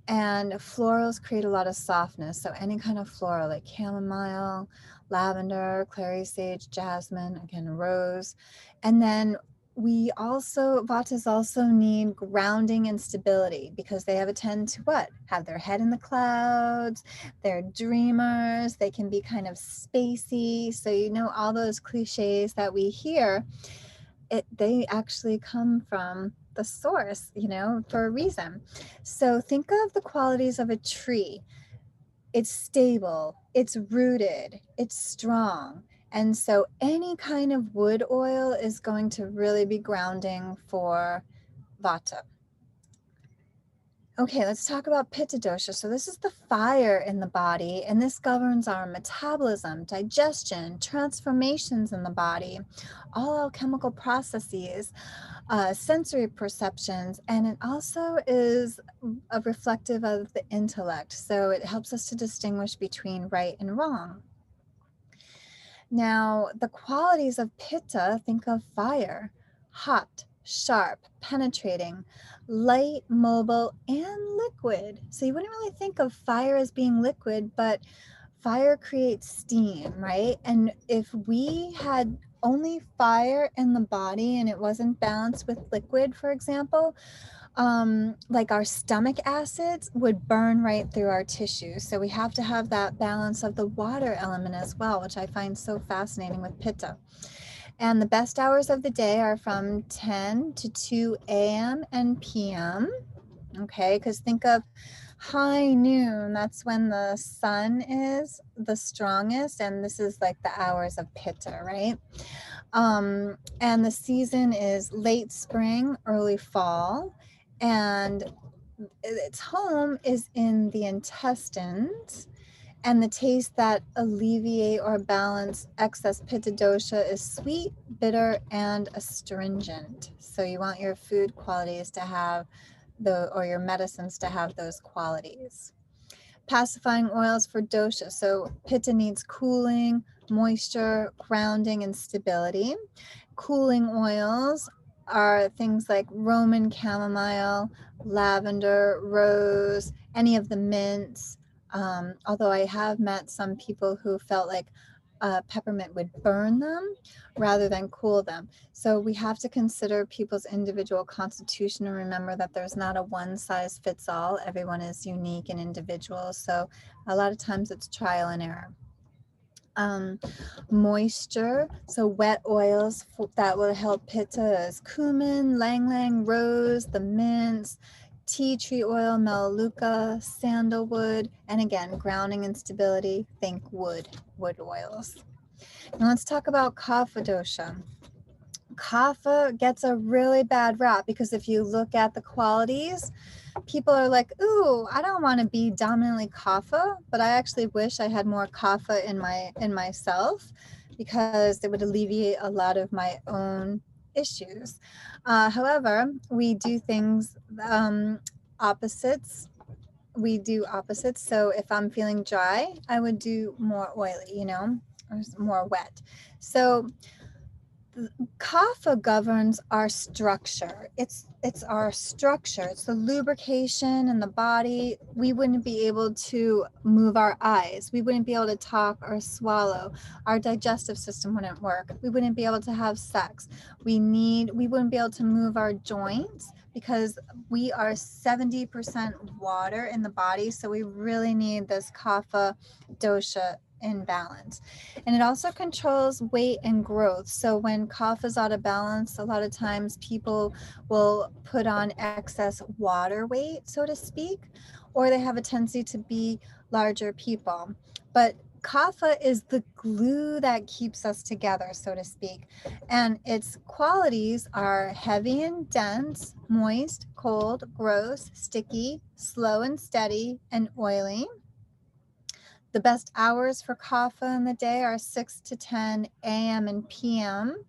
and florals create a lot of softness. So any kind of floral like chamomile, lavender, clary sage, jasmine, again, rose. And then Vatas also need grounding and stability because they have a tend to what? Have their head in the clouds, they're dreamers, they can be kind of spacey. So, all those cliches that we hear, they actually come from the source, for a reason. So think of the qualities of a tree. It's stable, it's rooted, it's strong. And so any kind of wood oil is going to really be grounding for Vata. Okay, let's talk about Pitta dosha. So this is the fire in the body, and this governs our metabolism, digestion, transformations in the body, all alchemical processes, sensory perceptions, and it also is a reflective of the intellect. So it helps us to distinguish between right and wrong. Now, the qualities of Pitta, think of fire: hot, sharp, penetrating, light, mobile, and liquid. So you wouldn't really think of fire as being liquid, but fire creates steam, right? And if we had only fire in the body and it wasn't balanced with liquid, for example, like our stomach acids would burn right through our tissues. So we have to have that balance of the water element as well, which I find so fascinating with Pitta. And the best hours of the day are from 10 to 2 a.m. and p.m. Okay, because think of high noon, that's when the sun is the strongest, and this is like the hours of Pitta, right? And the season is late spring, early fall, and its home is in the intestines. And the taste that alleviate or balance excess pitta dosha is sweet, bitter, and astringent. So you want your food qualities to have or your medicines to have those qualities. Pacifying oils for dosha. So pitta needs cooling, moisture, grounding, and stability. Cooling oils are things like Roman chamomile, lavender, rose, any of the mints. Although I have met some people who felt like peppermint would burn them rather than cool them. So we have to consider people's individual constitution and remember that there's not a one size fits all. Everyone is unique and individual. So a lot of times it's trial and error. Moisture, so wet oils that will help pitta is cumin, lang lang, rose, the mints, tea tree oil, melaleuca, sandalwood, and again, grounding and stability, think wood oils. Now let's talk about kapha dosha. Kapha gets a really bad rap because if you look at the qualities, people are like, ooh, I don't want to be dominantly kapha, but I actually wish I had more kapha in myself because it would alleviate a lot of my own issues. However, we do things opposites. We do opposites. So if I'm feeling dry, I would do more oily, or more wet. So kapha governs our structure. It's our structure. It's the lubrication in the body. We wouldn't be able to move our eyes. We wouldn't be able to talk or swallow. Our digestive system wouldn't work. We wouldn't be able to have sex. We wouldn't be able to move our joints because we are 70% water in the body. So we really need this kapha dosha in balance. And it also controls weight and growth. So when kapha is out of balance, a lot of times people will put on excess water weight, so to speak, or they have a tendency to be larger people. But kapha is the glue that keeps us together, so to speak. And its qualities are heavy and dense, moist, cold, gross, sticky, slow and steady, and oily. The best hours for kapha in the day are 6 to 10 a.m. and p.m.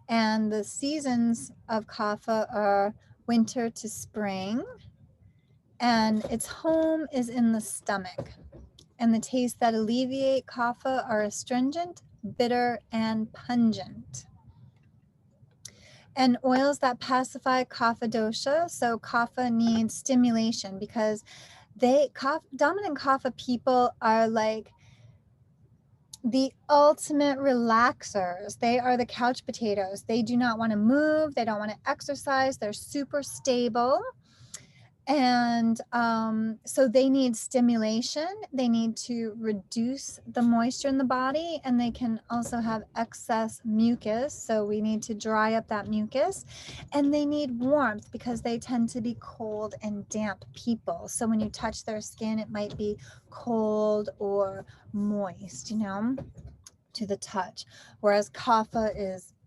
And the seasons of kapha are winter to spring. And its home is in the stomach. And the tastes that alleviate kapha are astringent, bitter, and pungent. And oils that pacify kapha dosha. So kapha needs stimulation because dominant kapha people are like, the ultimate relaxers. They are the couch potatoes. They do not want to move. They don't want to exercise. They're super stable. And so they need stimulation. They need to reduce the moisture in the body, and they can also have excess mucus. So we need to dry up that mucus. And they need warmth because they tend to be cold and damp people. So when you touch their skin, it might be cold or moist, to the touch. Whereas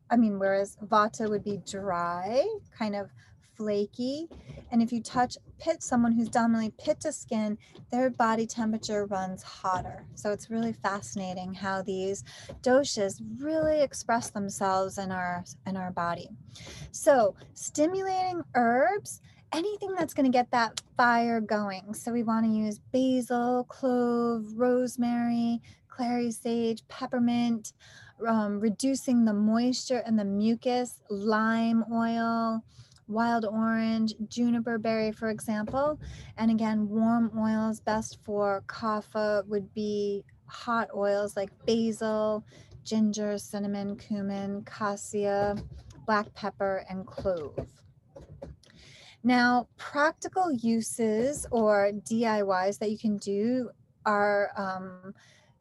whereas vata would be dry, kind of flaky. And if you touch someone who's dominantly pitta skin, their body temperature runs hotter. So it's really fascinating how these doshas really express themselves in our body. So stimulating herbs, anything that's going to get that fire going. So we want to use basil, clove, rosemary, clary sage, peppermint, reducing the moisture and the mucus, lime oil, wild orange, juniper berry, for example. And again, warm oils best for kapha would be hot oils like basil, ginger, cinnamon, cumin, cassia, black pepper, and clove. Now, practical uses or DIYs that you can do are,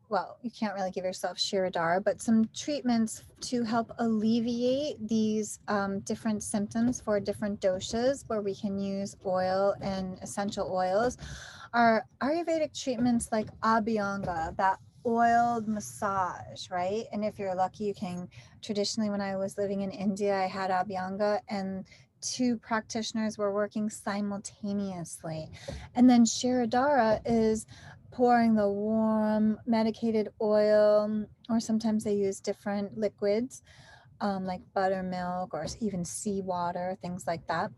well, you can't really give yourself Shirodara, but some treatments to help alleviate these different symptoms for different doshas where we can use oil and essential oils are Ayurvedic treatments like Abhyanga, that oiled massage, right? And if you're lucky, you can, traditionally when I was living in India, I had Abhyanga and two practitioners were working simultaneously. And then Shirodara is pouring the warm medicated oil, or sometimes they use different liquids like buttermilk or even seawater, things like that.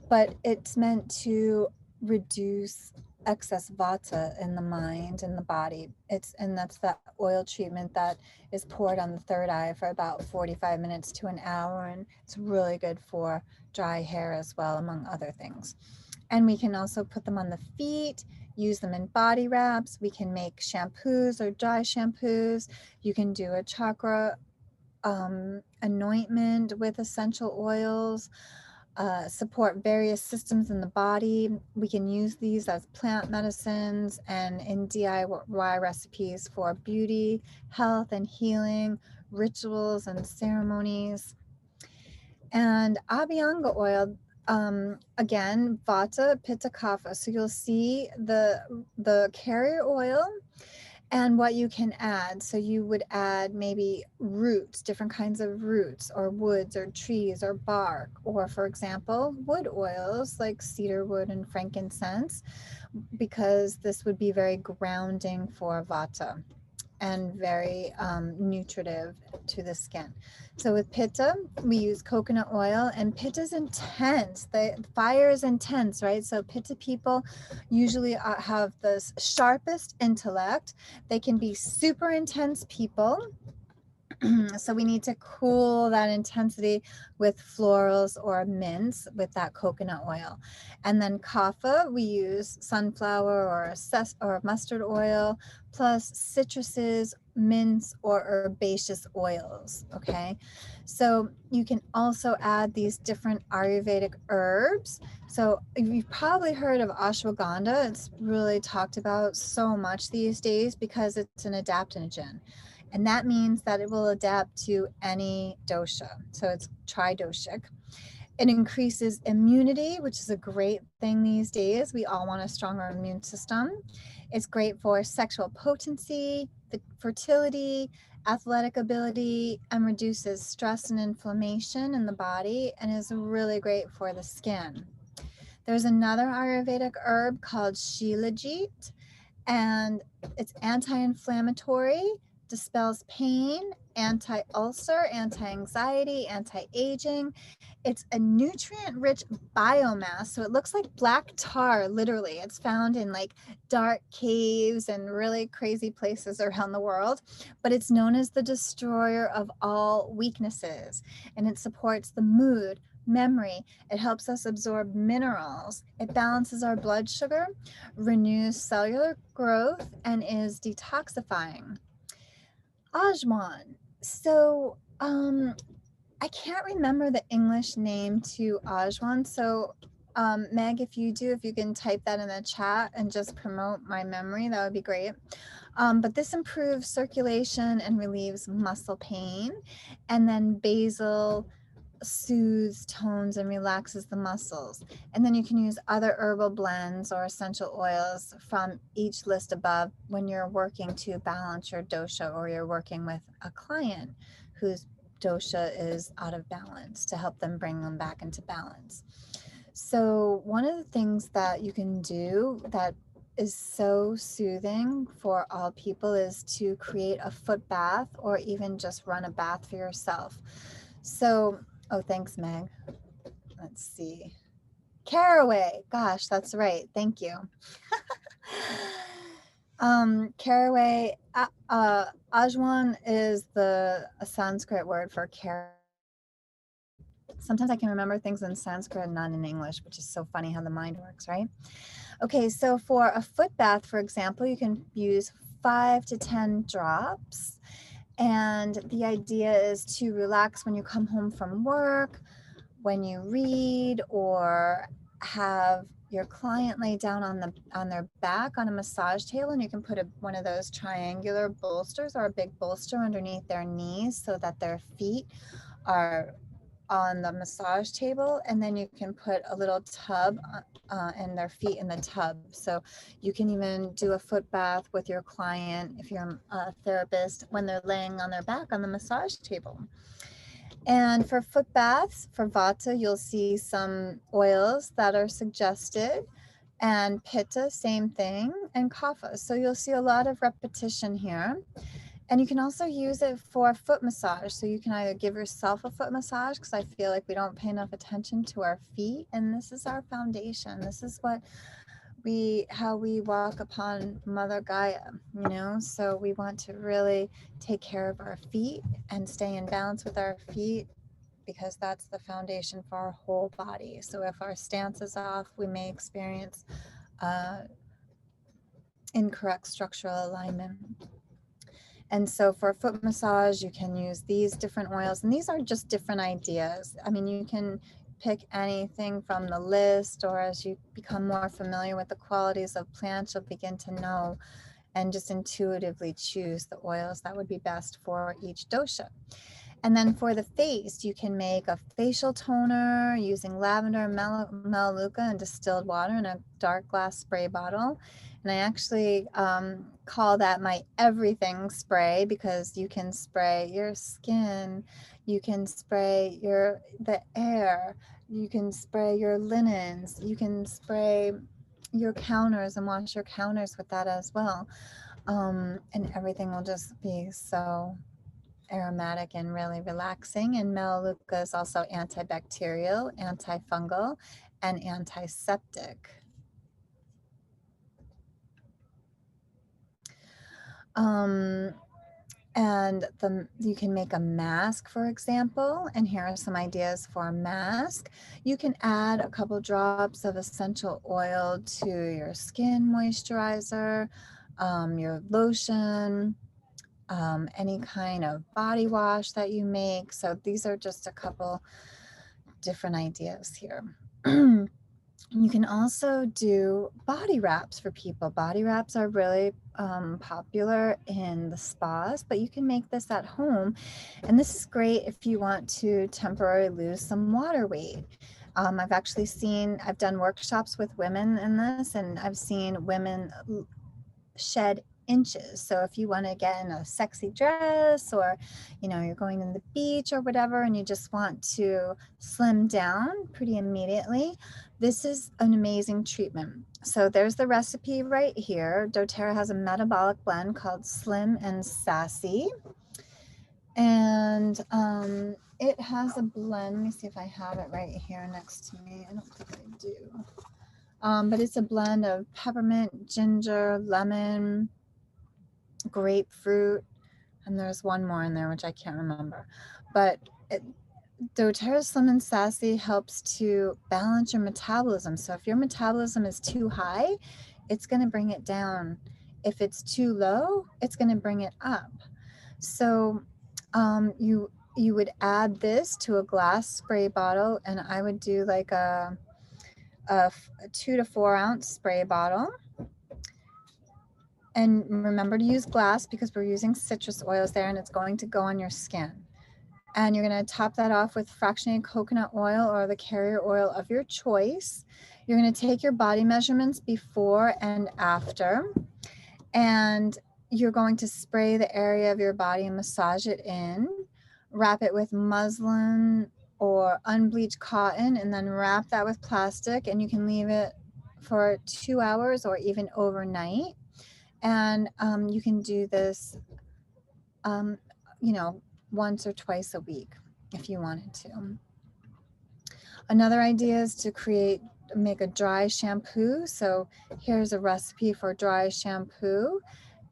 But it's meant to reduce excess vata in the mind and the body. And that's that oil treatment that is poured on the third eye for about 45 minutes to an hour. And it's really good for dry hair as well, among other things. And we can also put them on the feet, use them in body wraps. We can make shampoos or dry shampoos. You can do a chakra anointment with essential oils, support various systems in the body. We can use these as plant medicines and in DIY recipes for beauty, health, and healing, rituals and ceremonies. And Abhyanga oil, again, vata, pitta, kapha. So you'll see the carrier oil and what you can add. So you would add maybe roots, different kinds of roots or woods or trees or bark, or for example, wood oils like cedar wood and frankincense, because this would be very grounding for vata and very nutritive to the skin. So with pitta, we use coconut oil, and pitta is intense. The fire is intense, right? So pitta people usually have the sharpest intellect. They can be super intense people. So we need to cool that intensity with florals or mints with that coconut oil. And then kapha, we use sunflower or mustard oil, plus citruses, mints, or herbaceous oils. Okay, so you can also add these different Ayurvedic herbs. So you've probably heard of ashwagandha. It's really talked about so much these days because it's an adaptogen. And that means that it will adapt to any dosha. So it's tridoshic. It increases immunity, which is a great thing these days. We all want a stronger immune system. It's great for sexual potency, fertility, athletic ability, and reduces stress and inflammation in the body, and is really great for the skin. There's another Ayurvedic herb called Shilajit, and it's anti-inflammatory, dispels pain, anti-ulcer, anti-anxiety, anti-aging. It's a nutrient-rich biomass, so it looks like black tar, literally. It's found in like dark caves and really crazy places around the world, but it's known as the destroyer of all weaknesses, and it supports the mood, memory. It helps us absorb minerals. It balances our blood sugar, renews cellular growth, and is detoxifying. Ajwan. So, I can't remember the English name to Ajwan. So, Meg, if you do, if you can type that in the chat and just promote my memory, that would be great. But this improves circulation and relieves muscle pain. And then basil soothes, tones, and relaxes the muscles. And then you can use other herbal blends or essential oils from each list above when you're working to balance your dosha, or you're working with a client whose dosha is out of balance, to help them bring them back into balance. So one of the things that you can do that is so soothing for all people is to create a foot bath, or even just run a bath for yourself. So, oh, thanks, Meg. Let's see. Caraway. Gosh, that's right. Thank you. Caraway, Ajwan is a Sanskrit word for caraway. Sometimes I can remember things in Sanskrit and not in English, which is so funny how the mind works, right? Okay, so for a foot bath, for example, you can use 5 to 10 drops. And the idea is to relax when you come home from work, when you read, or have your client lay down on their back on a massage table, and you can put one of those triangular bolsters or a big bolster underneath their knees so that their feet are on the massage table, and then you can put a little tub and their feet in the tub. So you can even do a foot bath with your client, if you're a therapist, when they're laying on their back on the massage table. And for foot baths, for Vata, you'll see some oils that are suggested, and Pitta, same thing, and Kapha. So you'll see a lot of repetition here. And you can also use it for foot massage. So you can either give yourself a foot massage, because I feel like we don't pay enough attention to our feet. And this is our foundation. This is how we walk upon Mother Gaia, So we want to really take care of our feet and stay in balance with our feet, because that's the foundation for our whole body. So if our stance is off, we may experience incorrect structural alignment. And so for foot massage, you can use these different oils, and these are just different ideas. I mean, you can pick anything from the list, or as you become more familiar with the qualities of plants, you'll begin to know and just intuitively choose the oils that would be best for each dosha. And then for the face, you can make a facial toner using lavender, melaleuca, and distilled water in a dark glass spray bottle. And I actually call that my everything spray, because you can spray your skin, you can spray the air, you can spray your linens, you can spray your counters and wash your counters with that as well. And everything will just be so aromatic and really relaxing. And melaleuca is also antibacterial, antifungal, and antiseptic. And you can make a mask, for example, and here are some ideas for a mask. You can add a couple drops of essential oil to your skin moisturizer, your lotion, any kind of body wash that you make. So these are just a couple different ideas here. You can also do body wraps for people. Body wraps are really popular in the spas, but you can make this at home. And this is great if you want to temporarily lose some water weight. I've done workshops with women in this, and I've seen women shed inches. So if you want to get in a sexy dress, or you're going to the beach or whatever, and you just want to slim down pretty immediately, this is an amazing treatment. So there's the recipe right here. doTERRA has a metabolic blend called Slim and Sassy, and it has a blend. Let me see if I have it right here next to me. I don't think I do. But it's a blend of peppermint, ginger, lemon, grapefruit, and there's one more in there which I can't remember. But doTERRA Slim and Sassy helps to balance your metabolism. So if your metabolism is too high, it's going to bring it down. If it's too low, it's going to bring it up. So you would add this to a glass spray bottle, and I would do like a 2 to 4 ounce spray bottle. And remember to use glass because we're using citrus oils there, and it's going to go on your skin. And you're going to top that off with fractionated coconut oil or the carrier oil of your choice. You're going to take your body measurements before and after, and you're going to spray the area of your body and massage it in. Wrap it with muslin or unbleached cotton, and then wrap that with plastic, and you can leave it for 2 hours or even overnight. And you can do this, you know, once or twice a week if you wanted to. Another idea is to make a dry shampoo. So here's a recipe for dry shampoo.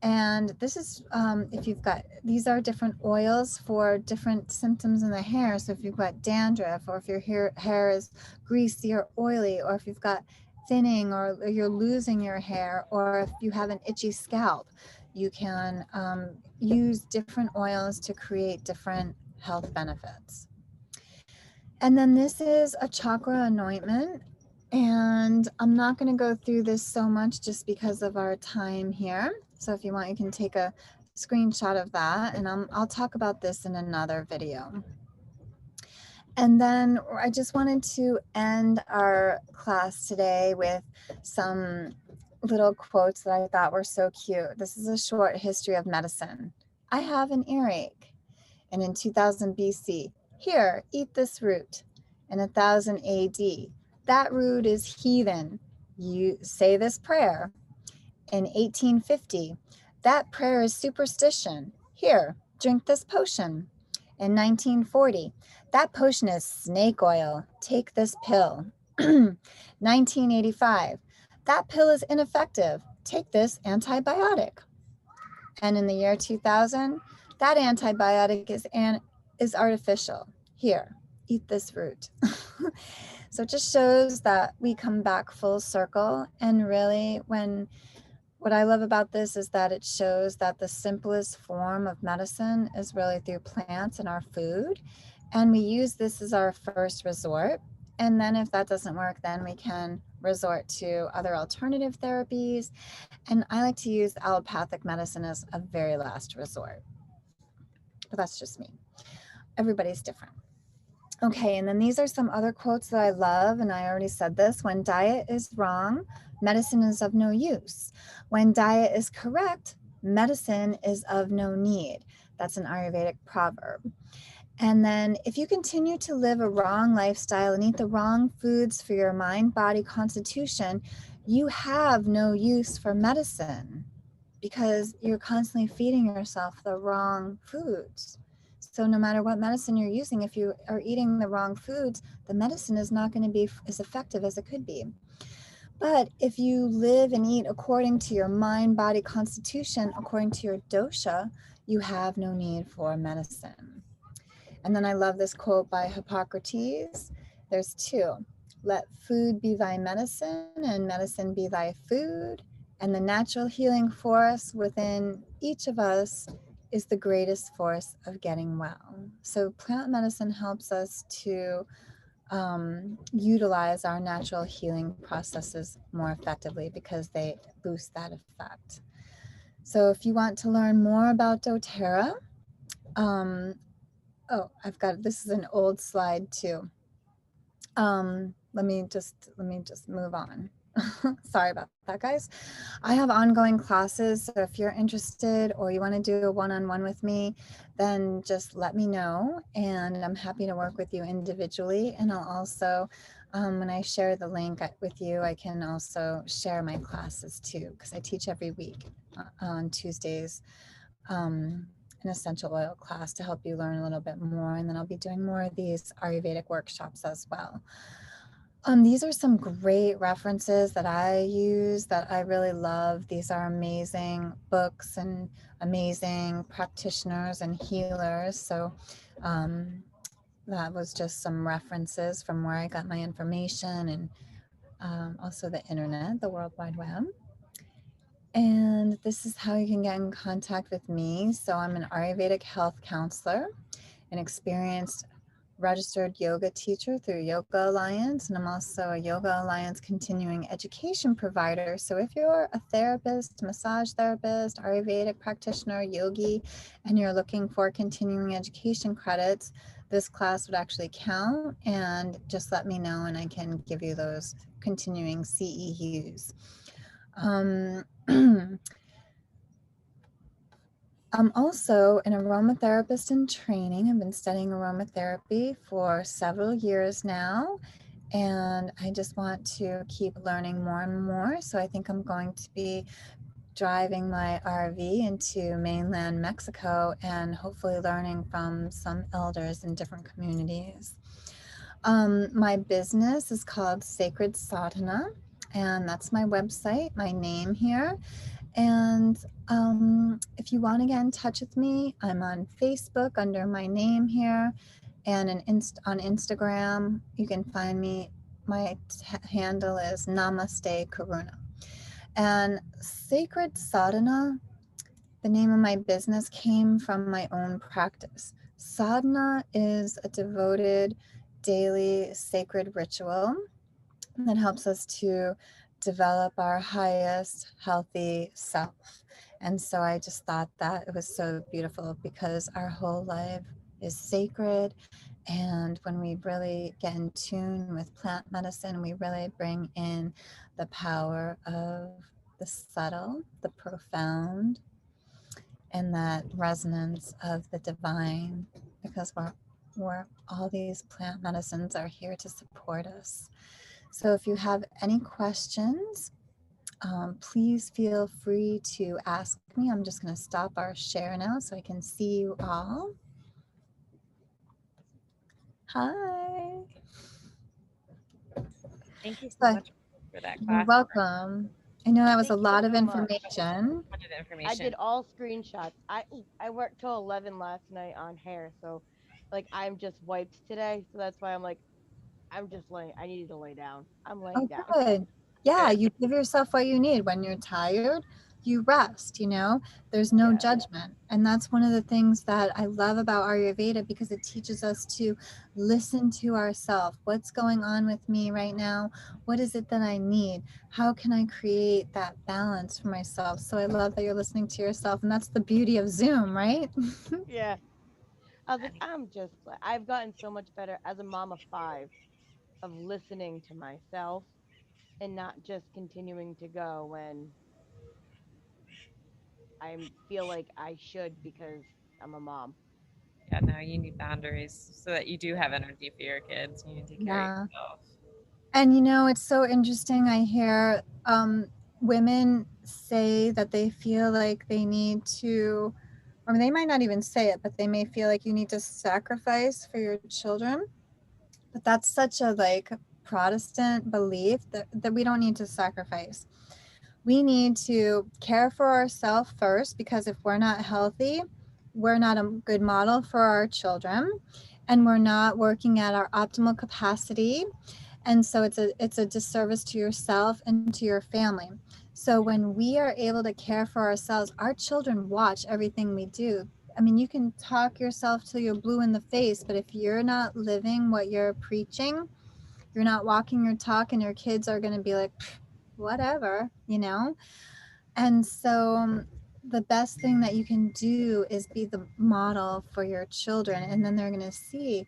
And this is, if you've got, these are different oils for different symptoms in the hair. So if you've got dandruff, or if your hair is greasy or oily, or if you've got thinning, or you're losing your hair, or if you have an itchy scalp, you can use different oils to create different health benefits. And then this is a chakra anointment. And I'm not going to go through this so much just because of our time here. So if you want, you can take a screenshot of that, and I'll talk about this in another video. And then I just wanted to end our class today with some little quotes that I thought were so cute. This is a short history of medicine. I have an earache. And in 2000 BC, here, eat this root. In 1000 AD, that root is heathen. You say this prayer. In 1850, that prayer is superstition. Here, drink this potion. In 1940, that potion is snake oil. Take this pill. 1985, that pill is ineffective. Take this antibiotic. And in the year 2000, that antibiotic is artificial. Here, eat this root. So it just shows that we come back full circle. And really, what I love about this is that it shows that the simplest form of medicine is really through plants and our food. And we use this as our first resort. And then if that doesn't work, then we can resort to other alternative therapies. And I like to use allopathic medicine as a very last resort. But that's just me. Everybody's different. Okay, and then these are some other quotes that I love, and I already said this. When diet is wrong, medicine is of no use. When diet is correct, medicine is of no need. That's an Ayurvedic proverb. And then if you continue to live a wrong lifestyle and eat the wrong foods for your mind, body, constitution, you have no use for medicine because you're constantly feeding yourself the wrong foods. So no matter what medicine you're using, if you are eating the wrong foods, the medicine is not going to be as effective as it could be. But if you live and eat according to your mind, body, constitution, according to your dosha, you have no need for medicine. And then I love this quote by Hippocrates. There's two. Let food be thy medicine and medicine be thy food. And the natural healing force within each of us is the greatest force of getting well. So plant medicine helps us to utilize our natural healing processes more effectively because they boost that effect. So if you want to learn more about doTERRA, this is an old slide too. Let me just move on. Sorry about that, guys. I have ongoing classes, so if you're interested or you want to do a one-on-one with me, then just let me know, and I'm happy to work with you individually. And I'll also, when I share the link with you, I can also share my classes too, because I teach every week on Tuesdays, an essential oil class to help you learn a little bit more. And then I'll be doing more of these Ayurvedic workshops as well. These are some great references that I use that I really love. These are amazing books and amazing practitioners and healers. So that was just some references from where I got my information, and also the internet, the World Wide Web. And this is how you can get in contact with me. So I'm an Ayurvedic health counselor, an experienced registered yoga teacher through Yoga Alliance, and I'm also a Yoga Alliance continuing education provider. So if you're a therapist, massage therapist, Ayurvedic practitioner, yogi, and you're looking for continuing education credits, this class would actually count, and just let me know and I can give you those continuing CEUs. Um, I'm also an aromatherapist in training. I've been studying aromatherapy for several years now, and I just want to keep learning more and more. So I think I'm going to be driving my RV into mainland Mexico and hopefully learning from some elders in different communities. My business is called Sacred Sadhana, and that's my website, my name here. And if you want to get in touch with me, I'm on Facebook under my name here, and on Instagram, you can find me. My handle is Namaste Karuna. And Sacred Sadhana, the name of my business, came from my own practice. Sadhana is a devoted daily sacred ritual that helps us to develop our highest healthy self. And so I just thought that it was so beautiful because our whole life is sacred. And when we really get in tune with plant medicine, we really bring in the power of the subtle, the profound, and that resonance of the divine, because we're all these plant medicines are here to support us. So if you have any questions, please feel free to ask me. I'm just going to stop our share now so I can see you all. Hi. Thank you so So much for that you're class. welcome. I know that was a Thank you lot of so much. information. A ton of I information. did all screenshots. I worked till 11 last night on hair, so like I'm just wiped today, so that's why I'm just laying. I needed to lay down. I'm laying Oh, down. good. Yeah, Good. you give yourself what you need. When you're tired, you rest, you know, there's no Yeah. judgment. And that's one of the things that I love about Ayurveda because it teaches us to listen to ourselves. What's going on with me right now? What is it that I need? How can I create that balance for myself? So I love that you're listening to yourself. And that's the beauty of Zoom, right? Yeah. I was like, I've gotten so much better as a mom of five of listening to myself and not just continuing to go when I feel like I should because I'm a mom. Yeah, no, you need boundaries so that you do have energy for your kids. You need to take care of Yeah. yourself. And you know, it's so interesting. I hear women say that they feel like they need to, or they might not even say it, but they may feel like you need to sacrifice for your children. But that's such a like Protestant belief that we don't need to sacrifice. We need to care for ourselves first because if we're not healthy, we're not a good model for our children and we're not working at our optimal capacity, and so it's a disservice to yourself and to your family. So when we are able to care for ourselves, our children watch everything we do. I mean, you can talk yourself till you're blue in the face, but if you're not living what you're preaching, you're not walking your talk, and your kids are going to be like, whatever, you know. And so the best thing that you can do is be the model for your children. And then they're going to see,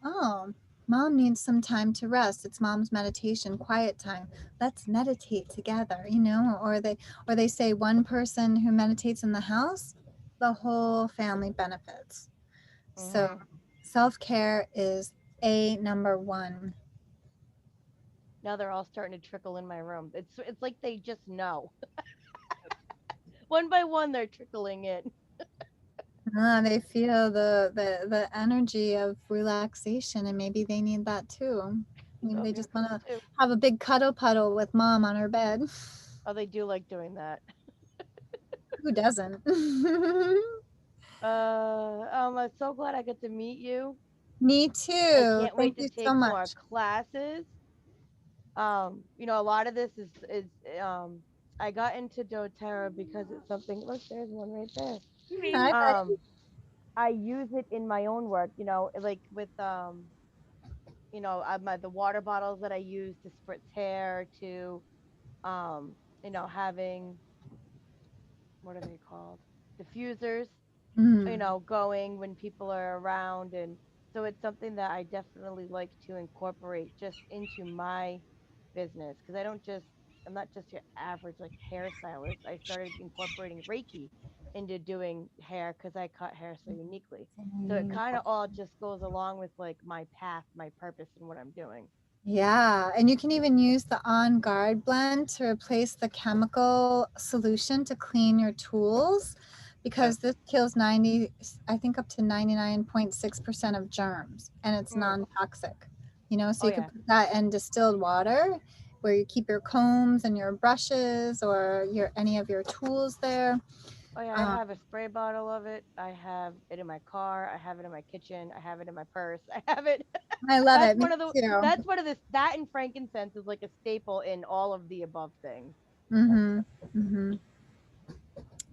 oh, mom needs some time to rest. It's mom's meditation, quiet time. Let's meditate together, you know, or they say one person who meditates in the house, the whole family benefits. So Hmm. self-care is a number one. Now they're all starting to trickle in my room. It's like they just know. One by one they're trickling in. They feel the energy of relaxation, and maybe they need that too. Maybe they Maybe just want to too. have a big cuddle puddle with mom on her bed. Oh, they do like doing that. Who doesn't? I'm so glad I get to meet you. Me I too. can't Thank wait to you so take more much. classes. A lot of this is um I got into doTERRA because it's something. Look, there's one right there. Hi, Me. buddy. Um, I use it in my own work, like with the water bottles that I use to spritz hair to um, having, what are they called? Diffusers, Mm. going when people are around. And so it's something that I definitely like to incorporate just into my business, because I'm not just your average like hairstylist. I started incorporating Reiki into doing hair because I cut hair so uniquely. So it kind of all just goes along with like my path, my purpose, and what I'm doing. Yeah, and you can even use the On Guard blend to replace the chemical solution to clean your tools Oh, because this kills 90, I think up to 99.6% of germs and it's Mm. non-toxic. You know, so Oh you could yeah. put that in distilled water where you keep your combs and your brushes or your any of your tools there. Oh yeah, I Um, have a spray bottle of it. I have it in my car. I have it in my kitchen. I have it in my purse. I have it. I love That's it. Me one of the. too. That's one of the. That and frankincense is like a staple in all of the above things. Mm-hmm. Mm-hmm.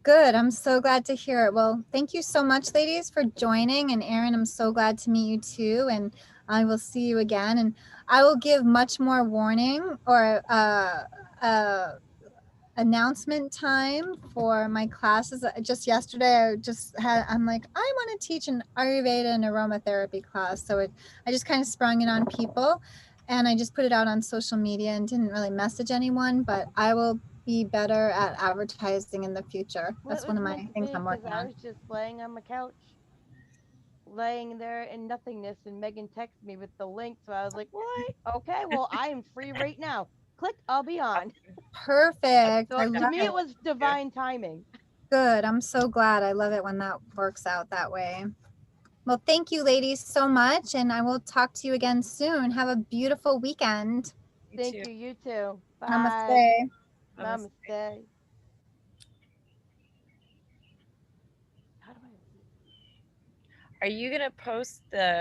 Good. I'm so glad to hear it. Well, thank you so much, ladies, for joining. And Erin, I'm so glad to meet you too. And I will see you again. And I will give much more warning or uh, announcement time for my classes. Just yesterday, I'm like, I want to teach an Ayurveda and aromatherapy class. So I just kind of sprung it on people and I just put it out on social media and didn't really message anyone, but I will be better at advertising in the future. Well, That's it one of was my meant to things I'm be because working I on. was just laying on my couch, laying there in nothingness, and Megan texted me with the link. So I was like, "What? Okay, well, I am free right now. Click, I'll be on." Perfect. So I to love me, it it. was divine timing. Good. I'm so glad. I love it when that works out that way. Well, thank you, ladies, so much. And I will talk to you again soon. Have a beautiful weekend. you Thank too. you. You too. Bye. Namaste. Namaste. Namaste. How do I leave? Are you gonna post the